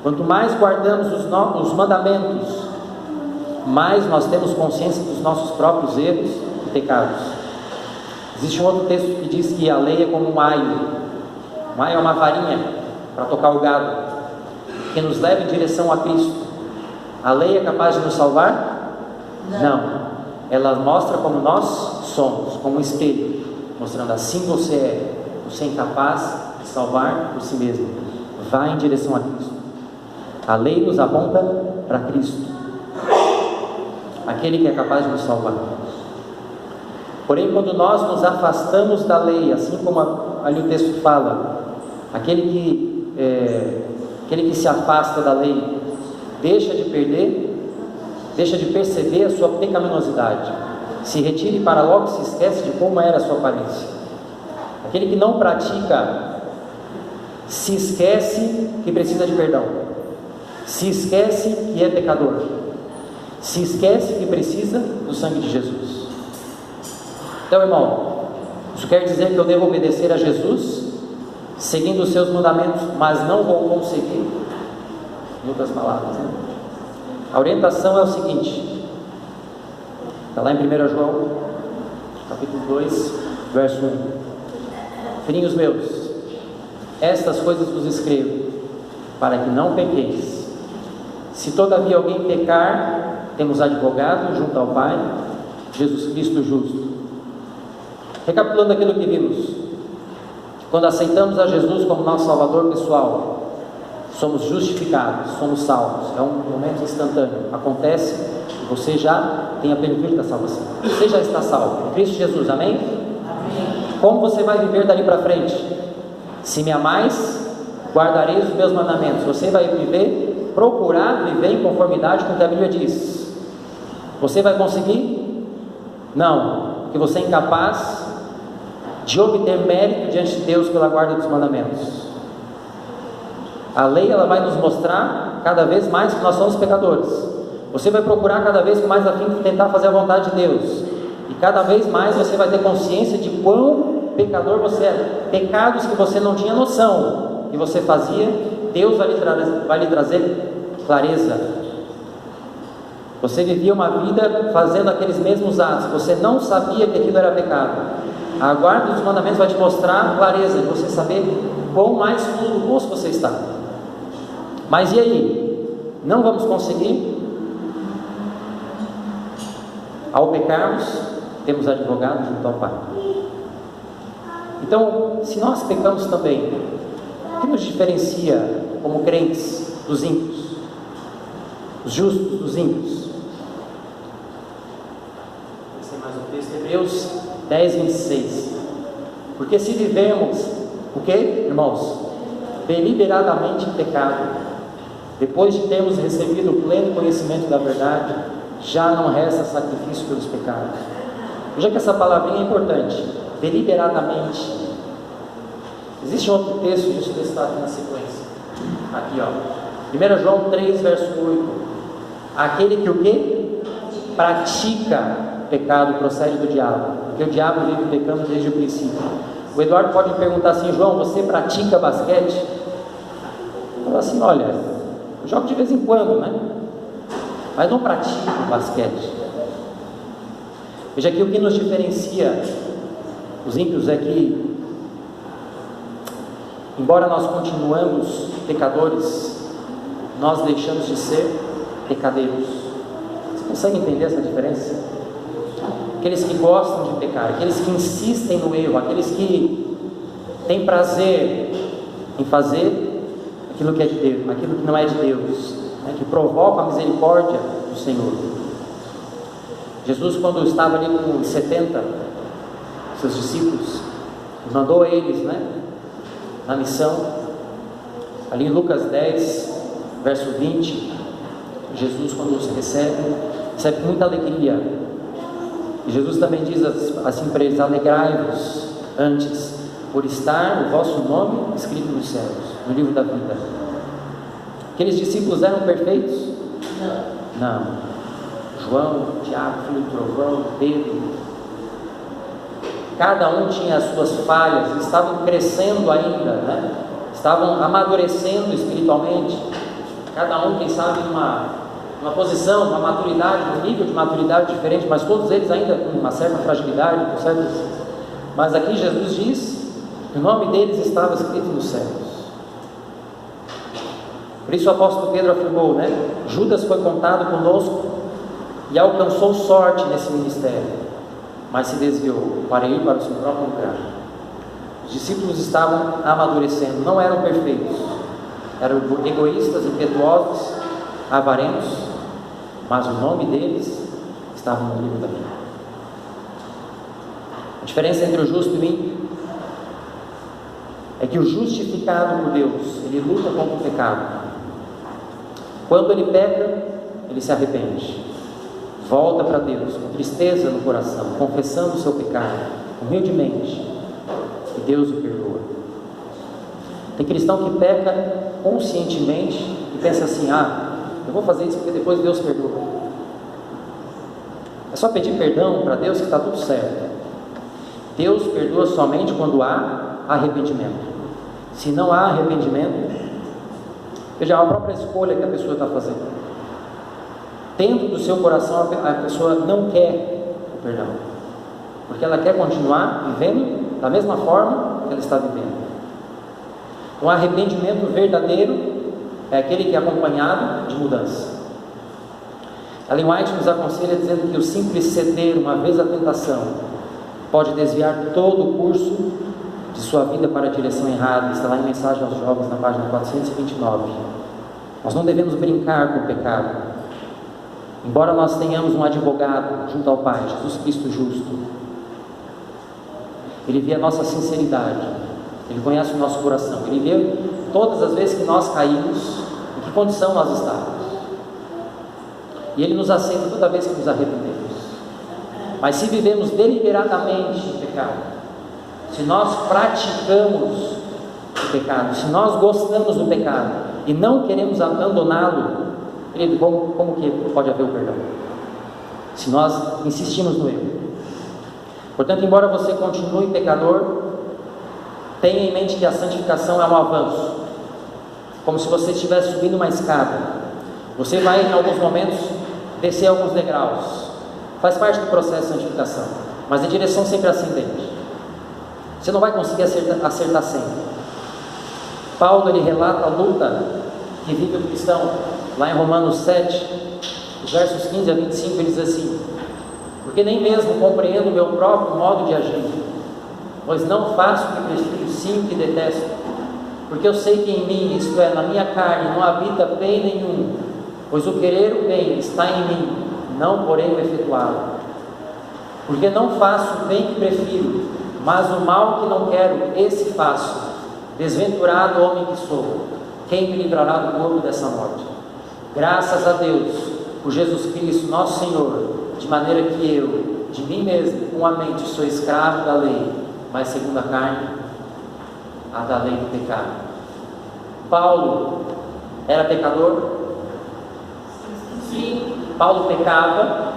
quanto mais guardamos os mandamentos, mais nós temos consciência dos nossos próprios erros e pecados. Existe um outro texto que diz que a lei é como um aio. Um aio é uma varinha para tocar o gado, que nos leva em direção a Cristo. A lei é capaz de nos salvar? Não. Ela mostra como nós somos, como um espelho, mostrando assim você é. Você é incapaz de salvar por si mesmo. Vá em direção a Cristo. A lei nos aponta para Cristo, aquele que é capaz de nos salvar. Porém, quando nós nos afastamos da lei, assim como ali o texto fala, aquele que se afasta da lei deixa de perceber a sua pecaminosidade, se retira e para logo se esquece de como era a sua aparência. Aquele que não pratica se esquece que precisa de perdão, se esquece que é pecador, se esquece que precisa do sangue de Jesus. Então, irmão, isso quer dizer que eu devo obedecer a Jesus, seguindo os seus mandamentos, mas não vou conseguir? Em outras palavras, né? A orientação é o seguinte, está lá em 1 João, capítulo 2, verso 1. Filhinhos meus, estas coisas vos escrevo, para que não pequeis. Se todavia alguém pecar, temos advogado junto ao Pai, Jesus Cristo justo. Recapitulando aquilo que vimos, quando aceitamos a Jesus como nosso Salvador pessoal, somos justificados, somos salvos. É um momento instantâneo, acontece e você já tem a plenitude da salvação. Você já está salvo em Cristo Jesus, amém? Amém. Como você vai viver dali para frente? Se me amais, guardareis os meus mandamentos. Você vai procurar viver em conformidade com o que a Bíblia diz. Você vai conseguir? Não, porque você é incapaz de obter mérito diante de Deus pela guarda dos mandamentos. A lei ela vai nos mostrar cada vez mais que nós somos pecadores. Você vai procurar cada vez com mais afinco tentar fazer a vontade de Deus, e cada vez mais você vai ter consciência de quão pecador você é. Pecados que você não tinha noção que você fazia, Deus vai lhe trazer clareza. Você vivia uma vida fazendo aqueles mesmos atos, você não sabia que aquilo era pecado. A guarda dos mandamentos vai te mostrar clareza, de você saber quão mais fundo do poço você está. Mas e aí? Não vamos conseguir? Ao pecarmos, temos advogado junto ao Pai. Então, se nós pecamos também, o que nos diferencia como crentes dos ímpios? Os justos dos ímpios? Esse é mais um texto, Hebreus 10, 26. Porque se vivemos, o que, irmãos? Deliberadamente em pecado, depois de termos recebido o pleno conhecimento da verdade, já não resta sacrifício pelos pecados. Veja que essa palavrinha é importante, deliberadamente. Existe outro texto, deixa eu testar aqui na sequência. Aqui, ó. 1 João 3, verso 8. Aquele que o quê? Pratica pecado procede do diabo, porque o diabo vive pecando desde o princípio. O Eduardo pode me perguntar assim: João, você pratica basquete? Eu falo assim: olha, eu jogo de vez em quando, né? Mas não pratico basquete. Veja aqui o que nos diferencia os ímpios é que, embora nós continuamos pecadores, nós deixamos de ser pecadeiros. Você consegue entender essa diferença? Aqueles que gostam de pecar, aqueles que insistem no erro, aqueles que têm prazer em fazer aquilo que é de Deus, aquilo que não é de Deus, né, que provoca a misericórdia do Senhor. Jesus, quando estava ali com 70, seus discípulos, mandou eles, né, na missão. Ali em Lucas 10, verso 20, Jesus, quando os recebe com muita alegria. E Jesus também diz assim para eles: alegrai-vos antes, por estar o vosso nome escrito nos céus, no livro da vida. Aqueles discípulos eram perfeitos? Não. João, Tiago, filho do trovão, Pedro, cada um tinha as suas falhas, estavam crescendo ainda, né? Estavam amadurecendo espiritualmente, cada um, quem sabe, numa posição, uma maturidade, um nível de maturidade diferente, mas todos eles ainda com uma certa fragilidade, com certas... Mas aqui Jesus diz que o nome deles estava escrito nos céus. Por isso o apóstolo Pedro afirmou, né? Judas foi contado conosco e alcançou sorte nesse ministério, mas se desviou para ir para o seu próprio lugar. Os discípulos estavam amadurecendo, não eram perfeitos, eram egoístas, impetuosos, avarentos, mas o nome deles estava no livro da vida. A diferença entre o justo e o ímpio é que o justificado por Deus, ele luta contra o pecado. Quando ele peca, ele se arrepende, volta para Deus com tristeza no coração, confessando o seu pecado humildemente, e Deus o perdoa. Tem cristão que peca conscientemente e pensa assim: eu vou fazer isso porque depois Deus perdoa. É só pedir perdão para Deus que está tudo certo. Deus perdoa somente quando há arrependimento. Se não há arrependimento, veja a própria escolha que a pessoa está fazendo. Dentro do seu coração a pessoa não quer o perdão, porque ela quer continuar vivendo da mesma forma que ela está vivendo. Um arrependimento verdadeiro é aquele que é acompanhado de mudança. Ellen White nos aconselha dizendo que o simples ceder uma vez à tentação pode desviar todo o curso de sua vida para a direção errada. Está lá em Mensagem aos Jovens, na página 429. Nós não devemos brincar com o pecado. Embora nós tenhamos um advogado junto ao Pai, Jesus Cristo justo, Ele vê a nossa sinceridade, Ele conhece o nosso coração, Ele vê todas as vezes que nós caímos, em que condição nós estávamos, e Ele nos aceita toda vez que nos arrependemos. Mas se vivemos deliberadamente o pecado, se nós praticamos o pecado, se nós gostamos do pecado e não queremos abandoná-lo, querido, como que pode haver o perdão? Se nós insistimos no erro. Portanto, embora você continue pecador, tenha em mente que a santificação é um avanço, como se você estivesse subindo uma escada. Você vai em alguns momentos descer alguns degraus, faz parte do processo de santificação, mas a direção sempre ascendente. Você não vai conseguir acertar sempre. Paulo, ele relata a luta que vive o cristão lá em Romanos 7, versos 15 a 25, ele diz assim: porque nem mesmo compreendo o meu próprio modo de agir, pois não faço o que prefiro, sim o que detesto, porque eu sei que em mim, isto é, na minha carne, não habita bem nenhum, pois o querer o bem está em mim, não porém o efetuá-lo. Porque não faço o bem que prefiro, mas o mal que não quero, esse faço. Desventurado homem que sou, quem me livrará do corpo dessa morte? Graças a Deus, por Jesus Cristo, nosso Senhor, de maneira que eu, de mim mesmo, com a mente, sou escravo da lei, mas segundo a carne, a da lei do pecado. Paulo era pecador? Sim. Paulo pecava.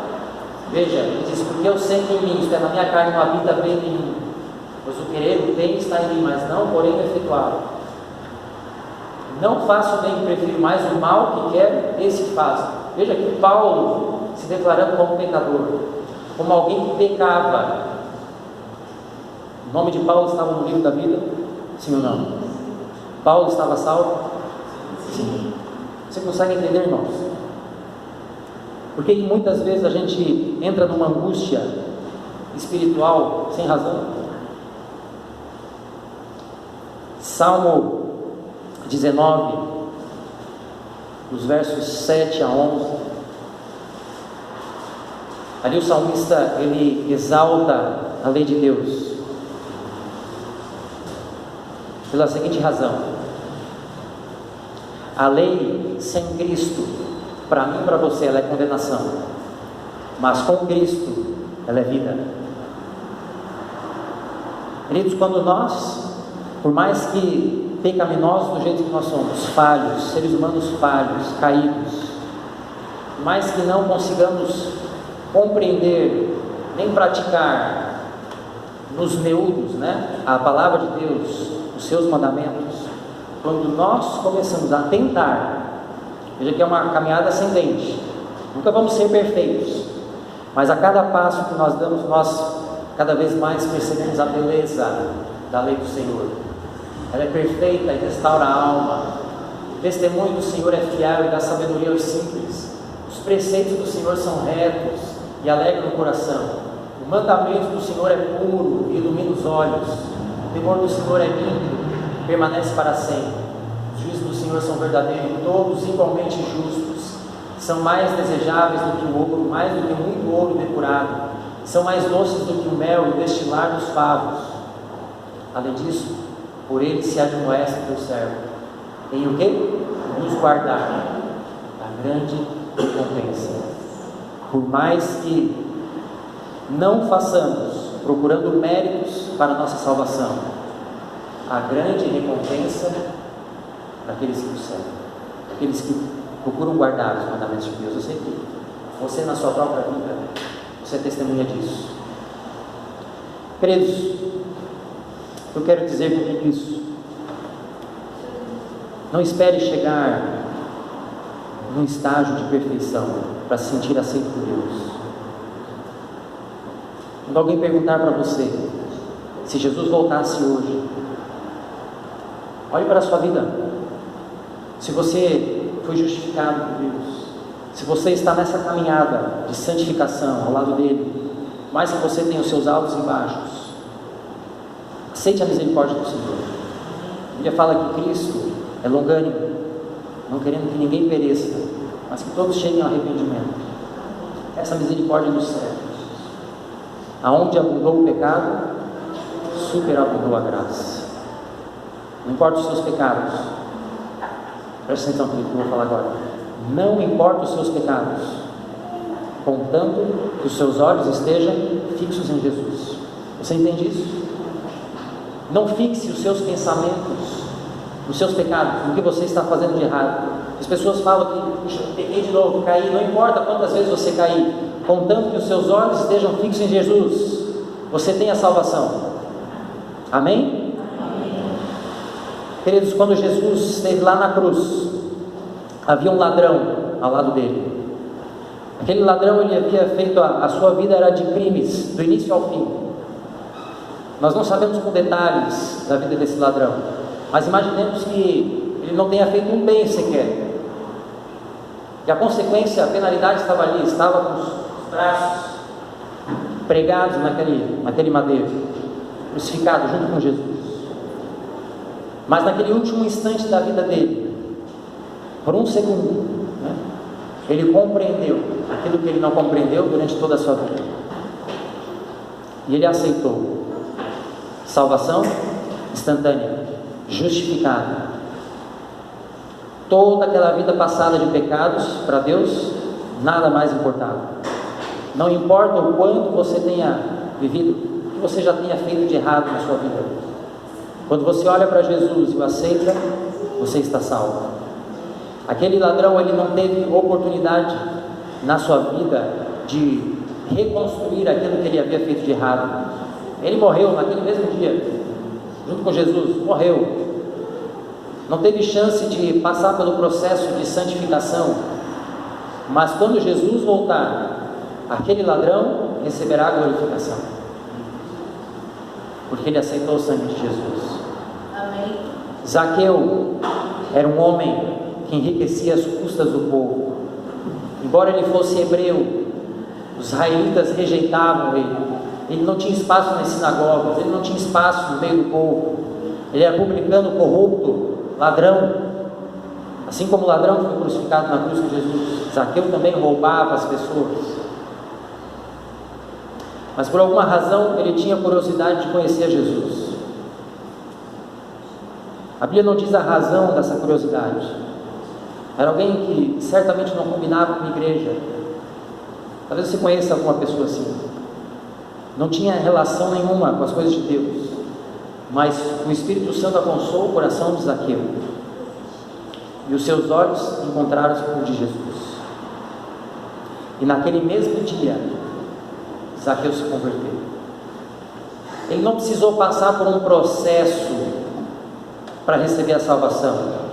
Veja, ele diz, porque eu sei que em mim, isto é, na minha carne não habita bem nenhum, pois o querer, o bem está em mim, mas não, porém, efetuá-lo. Não faço o bem, prefiro mais o mal que quero, esse faço. Veja aqui Paulo se declarando como pecador, como alguém que pecava. O nome de Paulo estava no livro da vida? Sim ou não? Paulo estava salvo? Sim. Você consegue entender, irmãos? Porque muitas vezes a gente entra numa angústia espiritual sem razão. Salmo 19, dos versos 7 a 11. Ali o salmista, ele exalta a lei de Deus pela seguinte razão: a lei sem Cristo, para mim e para você, ela é condenação, mas com Cristo ela é vida. Queridos, quando nós, por mais que pecaminosos do jeito que nós somos, falhos, seres humanos falhos, caídos, por mais que não consigamos compreender nem praticar nos miúdos, a palavra de Deus, os seus mandamentos, quando nós começamos a tentar, veja que é uma caminhada ascendente, nunca vamos ser perfeitos, mas a cada passo que nós damos, nós cada vez mais percebemos a beleza da lei do Senhor. Ela é perfeita e restaura a alma. O testemunho do Senhor é fiel e dá sabedoria aos simples. Os preceitos do Senhor são retos e alegram o coração. O mandamento do Senhor é puro e ilumina os olhos. O temor do Senhor é límpido, permanece para sempre. Os juízos do Senhor são verdadeiros e todos igualmente justos. São mais desejáveis do que o ouro, mais do que muito ouro depurado. São mais doces do que o mel e o destilar dos favos. Além disso, por ele se admoesta o teu servo. Em o quê? Nos guardar a grande recompensa. Por mais que não façamos, procurando méritos para a nossa salvação, a grande recompensa daqueles que o servem, daqueles que procuram guardar os mandamentos de Deus. Eu sei que você, na sua própria vida, você é testemunha disso. Queridos, eu quero dizer com tudo isso, não espere chegar num estágio de perfeição para se sentir aceito por Deus. Quando alguém perguntar para você, se Jesus voltasse hoje, olhe para a sua vida. Se você foi justificado por Deus, se você está nessa caminhada de santificação ao lado dele, mais que você tenha os seus altos e baixos, aceite a misericórdia do Senhor. A Bíblia fala que Cristo é longânimo, não querendo que ninguém pereça, mas que todos cheguem ao arrependimento. Essa misericórdia nos serve. Aonde abundou o pecado, superabundou a graça. Não importa os seus pecados, presta atenção no que eu vou falar agora. Não importa os seus pecados, contanto que os seus olhos estejam fixos em Jesus. Você entende isso? Não fixe os seus pensamentos nos seus pecados, no que você está fazendo de errado. As pessoas falam que, puxa, peguei de novo, caí. Não importa quantas vezes você cair, contanto que os seus olhos estejam fixos em Jesus, você tem a salvação. Amém? Queridos, quando Jesus esteve lá na cruz, havia um ladrão ao lado dele. Aquele ladrão, ele havia feito, a sua vida era de crimes, do início ao fim. Nós não sabemos com detalhes da vida desse ladrão, mas imaginemos que ele não tenha feito um bem sequer. E a consequência, a penalidade estava ali, estava com os braços pregados naquele madeiro, crucificado junto com Jesus. Mas naquele último instante da vida dele, por um segundo, ele compreendeu aquilo que ele não compreendeu durante toda a sua vida. E ele aceitou. Salvação instantânea, justificado. Toda aquela vida passada de pecados para Deus Nada mais importava. Não importa o quanto você tenha vivido, o que você já tenha feito de errado na sua vida. Quando você olha para Jesus e o aceita, você está salvo. Aquele ladrão, ele não teve oportunidade na sua vida de reconstruir aquilo que ele havia feito de errado. Ele morreu naquele mesmo dia, junto com Jesus, morreu. Não teve chance de passar pelo processo de santificação. Mas quando Jesus voltar, aquele ladrão receberá a glorificação, porque ele aceitou o sangue de Jesus. Amém. Zaqueu era um homem que enriquecia as custas do povo. Embora ele fosse hebreu, os israelitas rejeitavam ele. Ele não tinha espaço nas sinagogas, ele não tinha espaço no meio do povo. Ele era publicano, corrupto, ladrão. Assim como o ladrão foi crucificado na cruz com Jesus, Zaqueu também roubava as pessoas. Mas por alguma razão ele tinha curiosidade de conhecer Jesus. A Bíblia não diz a razão dessa curiosidade. Era alguém que certamente não combinava com a igreja. Talvez você conheça alguma pessoa assim. Não tinha relação nenhuma com as coisas de Deus, mas o Espírito Santo alcançou o coração de Zaqueu, e os seus olhos encontraram-se com o de Jesus. E naquele mesmo dia, Zaqueu se converteu. Ele não precisou passar por um processo para receber a salvação.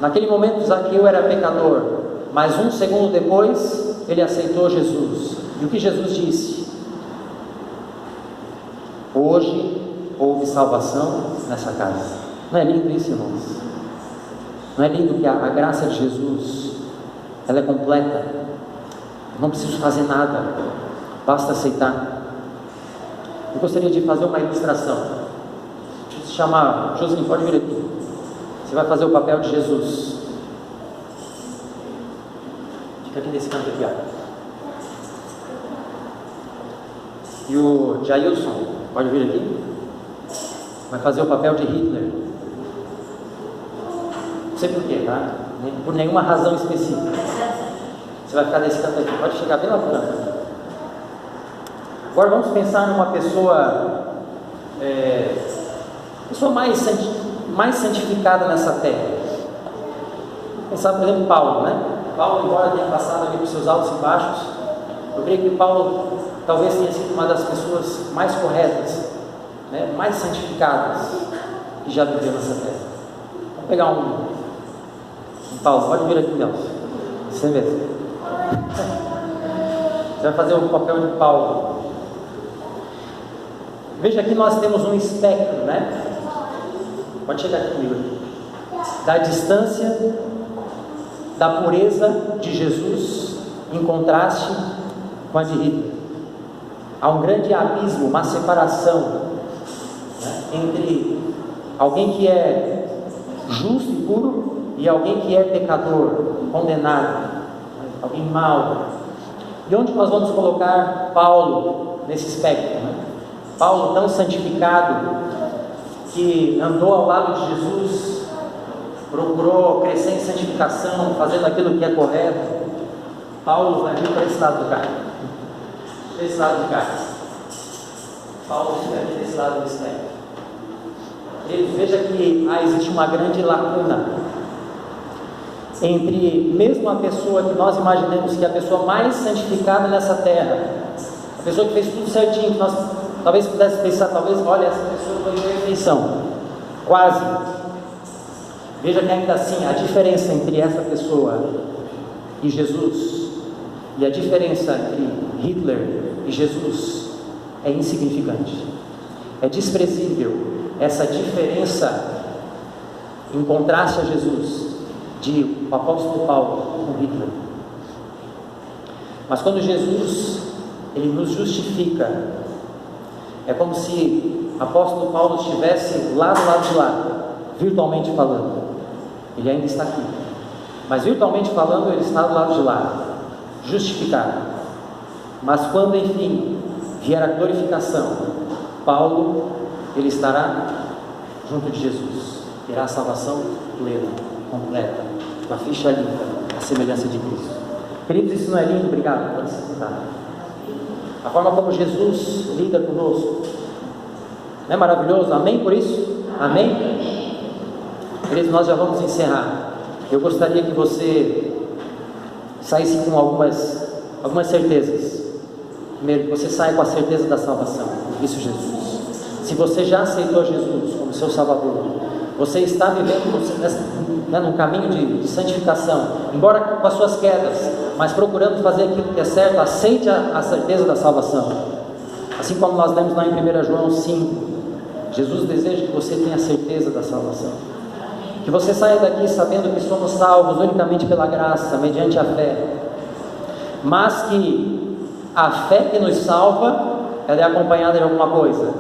Naquele momento, Zaqueu era pecador, mas um segundo depois, ele aceitou Jesus. E o que Jesus disse? Hoje houve salvação nessa casa. Não é lindo isso, irmãos? Não é lindo que a graça de Jesus, ela é completa? Não preciso fazer nada, basta aceitar. Eu gostaria de fazer uma ilustração. Deixa eu te chamar, Josinho, pode vir aqui. Você vai fazer o papel de Jesus. Fica aqui nesse canto aqui, ó. E o Jailson, pode vir aqui. Vai fazer o papel de Hitler. Não sei porquê, tá? Por nenhuma razão específica. Você vai ficar nesse canto aqui, pode chegar bem lá pro canto. Agora vamos pensar numa pessoa mais santificada nessa terra. Vamos pensar, por exemplo, Paulo, né? Paulo, embora tenha passado ali por seus altos e baixos, eu creio que Paulo talvez tenha sido uma das pessoas mais corretas, né? Mais santificadas que já viveu nessa terra. Vamos pegar um Paulo, pode vir aqui, Nelson. Você mesmo. Você vai fazer o papel de Paulo. Veja que nós temos um espectro, né? Pode chegar aqui comigo. Da distância, da pureza de Jesus em contraste com a de Hitler. Há um grande abismo, uma separação, né, entre alguém que é justo e puro e alguém que é pecador, condenado, alguém mau. E onde nós vamos colocar Paulo nesse espectro, né? Paulo, tão santificado, que andou ao lado de Jesus, procurou crescer em santificação, fazendo aquilo que é correto. Paulo vai vir para esse lado do carro. Desse lado do carro. Paulo fica aqui desse lado do espectro. Veja que existe uma grande lacuna entre mesmo a pessoa que nós imaginamos que é a pessoa mais santificada nessa terra, a pessoa que fez tudo certinho, que nós talvez pudesse pensar, olha, essa pessoa foi em perfeição, quase. Veja que ainda assim a diferença entre essa pessoa e Jesus, e a diferença entre Hitler e Jesus é insignificante, é desprezível essa diferença em contraste a Jesus de o apóstolo Paulo com Hitler. Mas quando Jesus ele nos justifica, é como se o apóstolo Paulo estivesse lá do lado de lá, virtualmente falando. Ele ainda está aqui, mas virtualmente falando ele está do lado de lá, justificado. Mas quando enfim vier a glorificação, Paulo ele estará junto de Jesus, terá a salvação plena, completa, uma ficha limpa, a semelhança de Cristo. Queridos, isso não é lindo? Obrigado, pode se sentar. A forma como Jesus lida conosco, não é maravilhoso? Amém por isso? Amém? Queridos, nós já vamos encerrar. Eu gostaria que você saísse com algumas certezas. Primeiro, que você saia com a certeza da salvação, isso Jesus. Se você já aceitou Jesus como seu Salvador, você está vivendo num caminho de santificação, embora com as suas quedas, mas procurando fazer aquilo que é certo. Aceite a certeza da salvação. Assim como nós lemos lá em 1 João 5, Jesus deseja que você tenha a certeza da salvação, que você saia daqui sabendo que somos salvos unicamente pela graça, mediante a fé, mas que a fé que nos salva, ela é acompanhada de alguma coisa,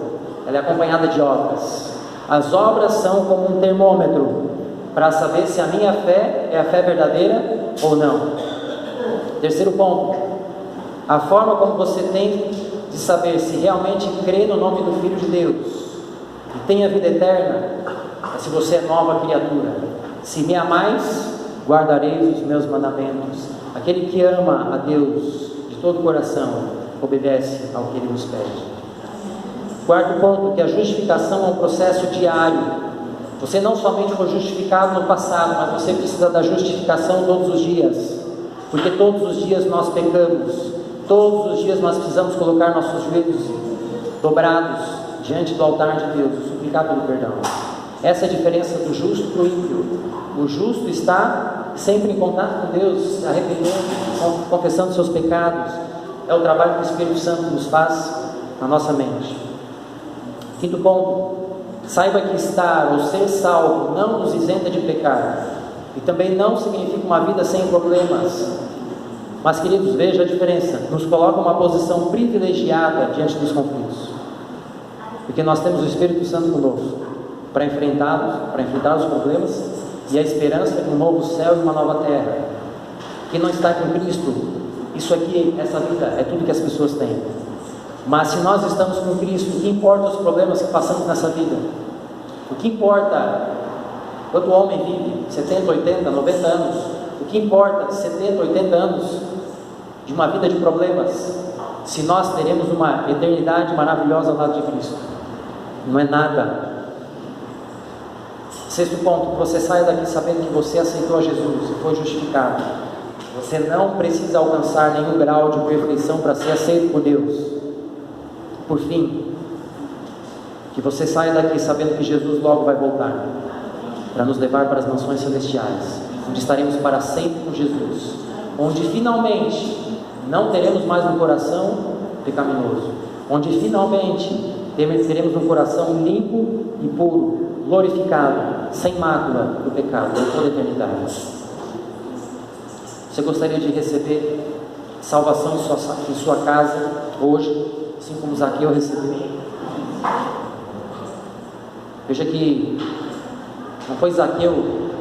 ela é acompanhada de obras. As obras são como um termômetro para saber se a minha fé é a fé verdadeira ou não. Terceiro ponto, a forma como você tem de saber se realmente crê no nome do Filho de Deus e tem a vida eterna, é se você é nova criatura. Se me amais, guardareis os meus mandamentos. Aquele que ama a Deus de todo o coração, obedece ao que Ele nos pede. Quarto ponto, que a justificação é um processo diário. Você não somente foi justificado no passado, mas você precisa da justificação todos os dias, porque todos os dias nós pecamos, todos os dias nós precisamos colocar nossos joelhos dobrados diante do altar de Deus, suplicar pelo perdão. Essa é a diferença do justo para o ímpio. O justo está sempre em contato com Deus, se arrependendo, confessando seus pecados. É o trabalho que o Espírito Santo nos faz na nossa mente. Quinto ponto, saiba que estar ou ser salvo não nos isenta de pecar, e também não significa uma vida sem problemas, mas, queridos, veja a diferença, nos coloca uma posição privilegiada diante dos conflitos, porque nós temos o Espírito Santo conosco para enfrentar os problemas e a esperança de um novo céu e uma nova terra. Quem não está com Cristo, isso aqui, essa vida é tudo que as pessoas têm. Mas se nós estamos com Cristo, o que importa os problemas que passamos nessa vida? O que importa quando o homem vive 70, 80, 90 anos? O que importa 70, 80 anos de uma vida de problemas, se nós teremos uma eternidade maravilhosa ao lado de Cristo? Não é nada. Sexto ponto, que você saia daqui sabendo que você aceitou a Jesus e foi justificado. Você não precisa alcançar nenhum grau de perfeição para ser aceito por Deus. Por fim, que você saia daqui sabendo que Jesus logo vai voltar para nos levar para as nações celestiais, onde estaremos para sempre com Jesus, onde finalmente não teremos mais um coração pecaminoso, onde finalmente teremos um coração limpo e puro, glorificado, sem mácula do pecado, por toda a eternidade. Você gostaria de receber salvação em sua casa hoje, assim como Zaqueu recebeu? Veja que não foi Zaqueu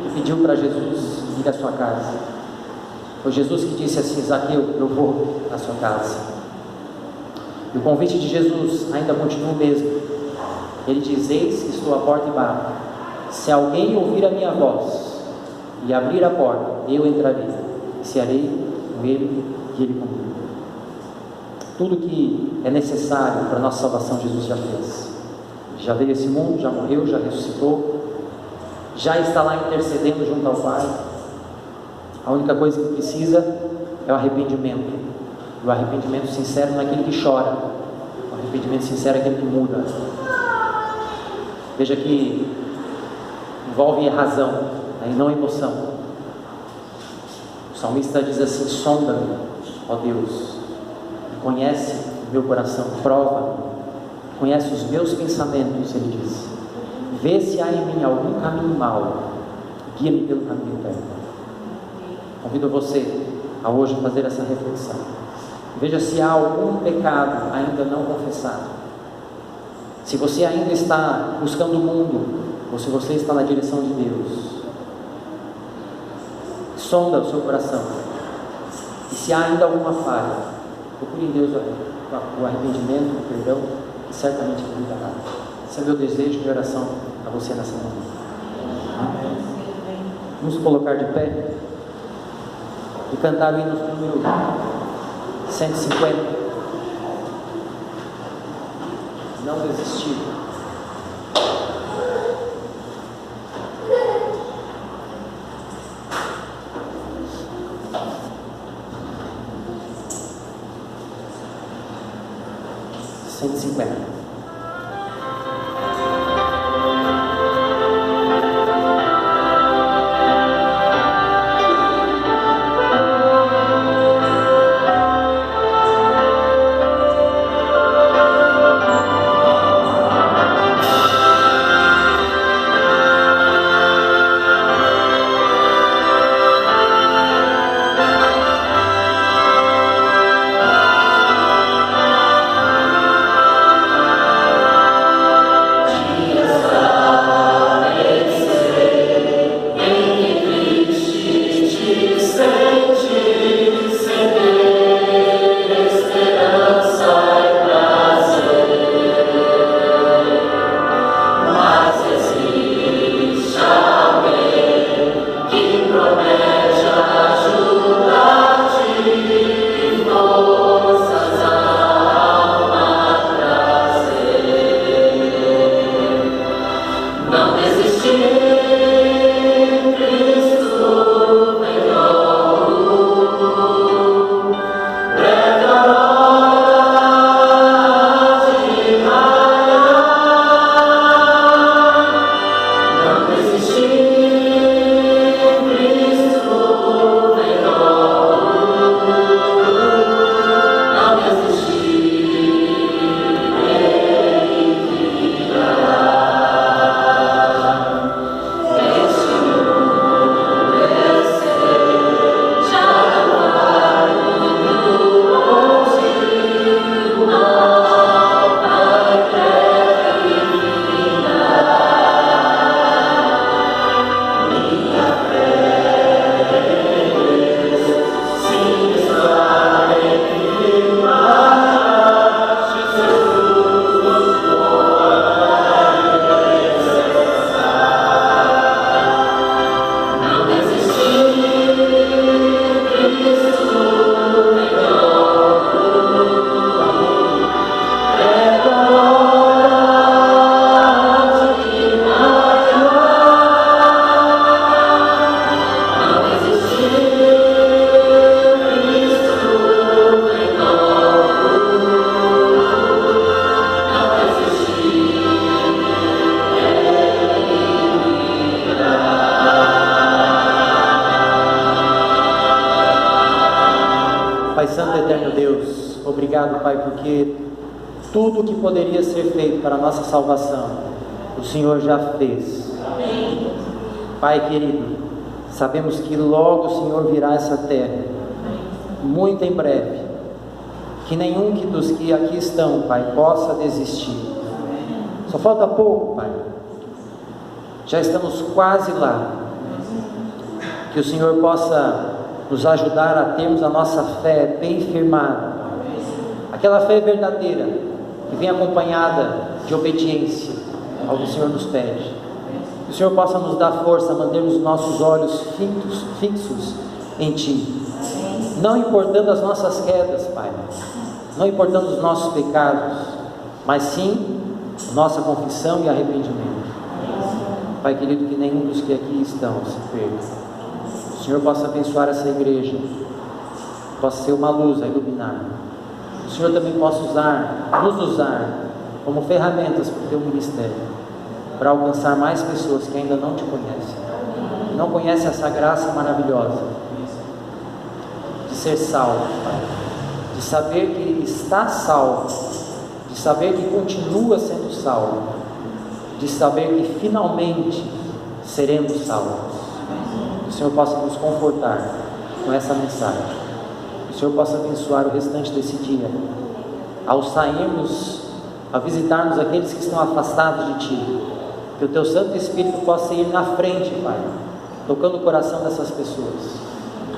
que pediu para Jesus ir à sua casa, foi Jesus que disse assim: Zaqueu, eu vou à sua casa. E o convite de Jesus ainda continua o mesmo. Ele diz: eis que estou à porta e bato. Se alguém ouvir a minha voz e abrir a porta, eu entrarei, cearei com ele e ele comigo. Tudo que é necessário para a nossa salvação, Jesus já fez. Já veio a esse mundo, já morreu, já ressuscitou, já está lá intercedendo junto ao Pai. A única coisa que precisa é o arrependimento. E o arrependimento sincero não é aquele que chora, o arrependimento sincero é aquele que muda. Veja que envolve razão, e não emoção. O salmista diz assim: sonda-me, ó Deus, conhece o meu coração, prova, conhece os meus pensamentos, ele diz. Vê se há em mim algum caminho mau, guia-me pelo caminho eterno. Convido você a hoje fazer essa reflexão. Veja se há algum pecado ainda não confessado. Se você ainda está buscando o mundo, ou se você está na direção de Deus, sonda o seu coração. E se há ainda alguma falha, procure em Deus o arrependimento, o perdão, que certamente Ele dará. Esse é meu desejo e oração a você nessa manhã. Amém. Vamos colocar de pé e cantar o hino número 150. Não desistir. Obrigado, Pai, porque tudo o que poderia ser feito para a nossa salvação, o Senhor já fez. Pai querido, sabemos que logo o Senhor virá a essa terra, muito em breve, que nenhum dos que aqui estão, Pai, possa desistir. Só falta pouco, Pai, já estamos quase lá. Que o Senhor possa nos ajudar a termos a nossa fé bem firmada, aquela fé verdadeira, que vem acompanhada de obediência ao que o Senhor nos pede. Que o Senhor possa nos dar força a mantermos os nossos olhos fixos em Ti, não importando as nossas quedas, Pai, não importando os nossos pecados, mas sim nossa confissão e arrependimento. Pai querido, que nenhum dos que aqui estão se perca. O Senhor possa abençoar essa igreja, possa ser uma luz a iluminar. O Senhor também possa nos usar como ferramentas para o Teu ministério, para alcançar mais pessoas que ainda não Te conhecem, que não conhecem essa graça maravilhosa de ser salvo, de saber que está salvo, de saber que continua sendo salvo, de saber que finalmente seremos salvos. Que o Senhor possa nos confortar com essa mensagem. Que o Senhor possa abençoar o restante desse dia, ao sairmos, a visitarmos aqueles que estão afastados de Ti. Que o Teu Santo Espírito possa ir na frente, Pai, tocando o coração dessas pessoas,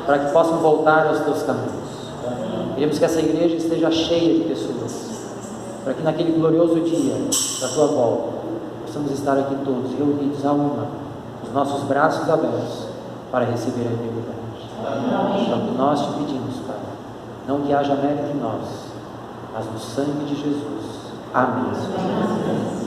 para que possam voltar aos Teus caminhos. Queremos que essa igreja esteja cheia de pessoas, para que naquele glorioso dia da Tua volta, possamos estar aqui todos, reunidos a uma, os nossos braços abertos, para receber a eternidade. É o que nós te pedimos, Pai. Não que haja mérito em nós, mas no sangue de Jesus. Amém.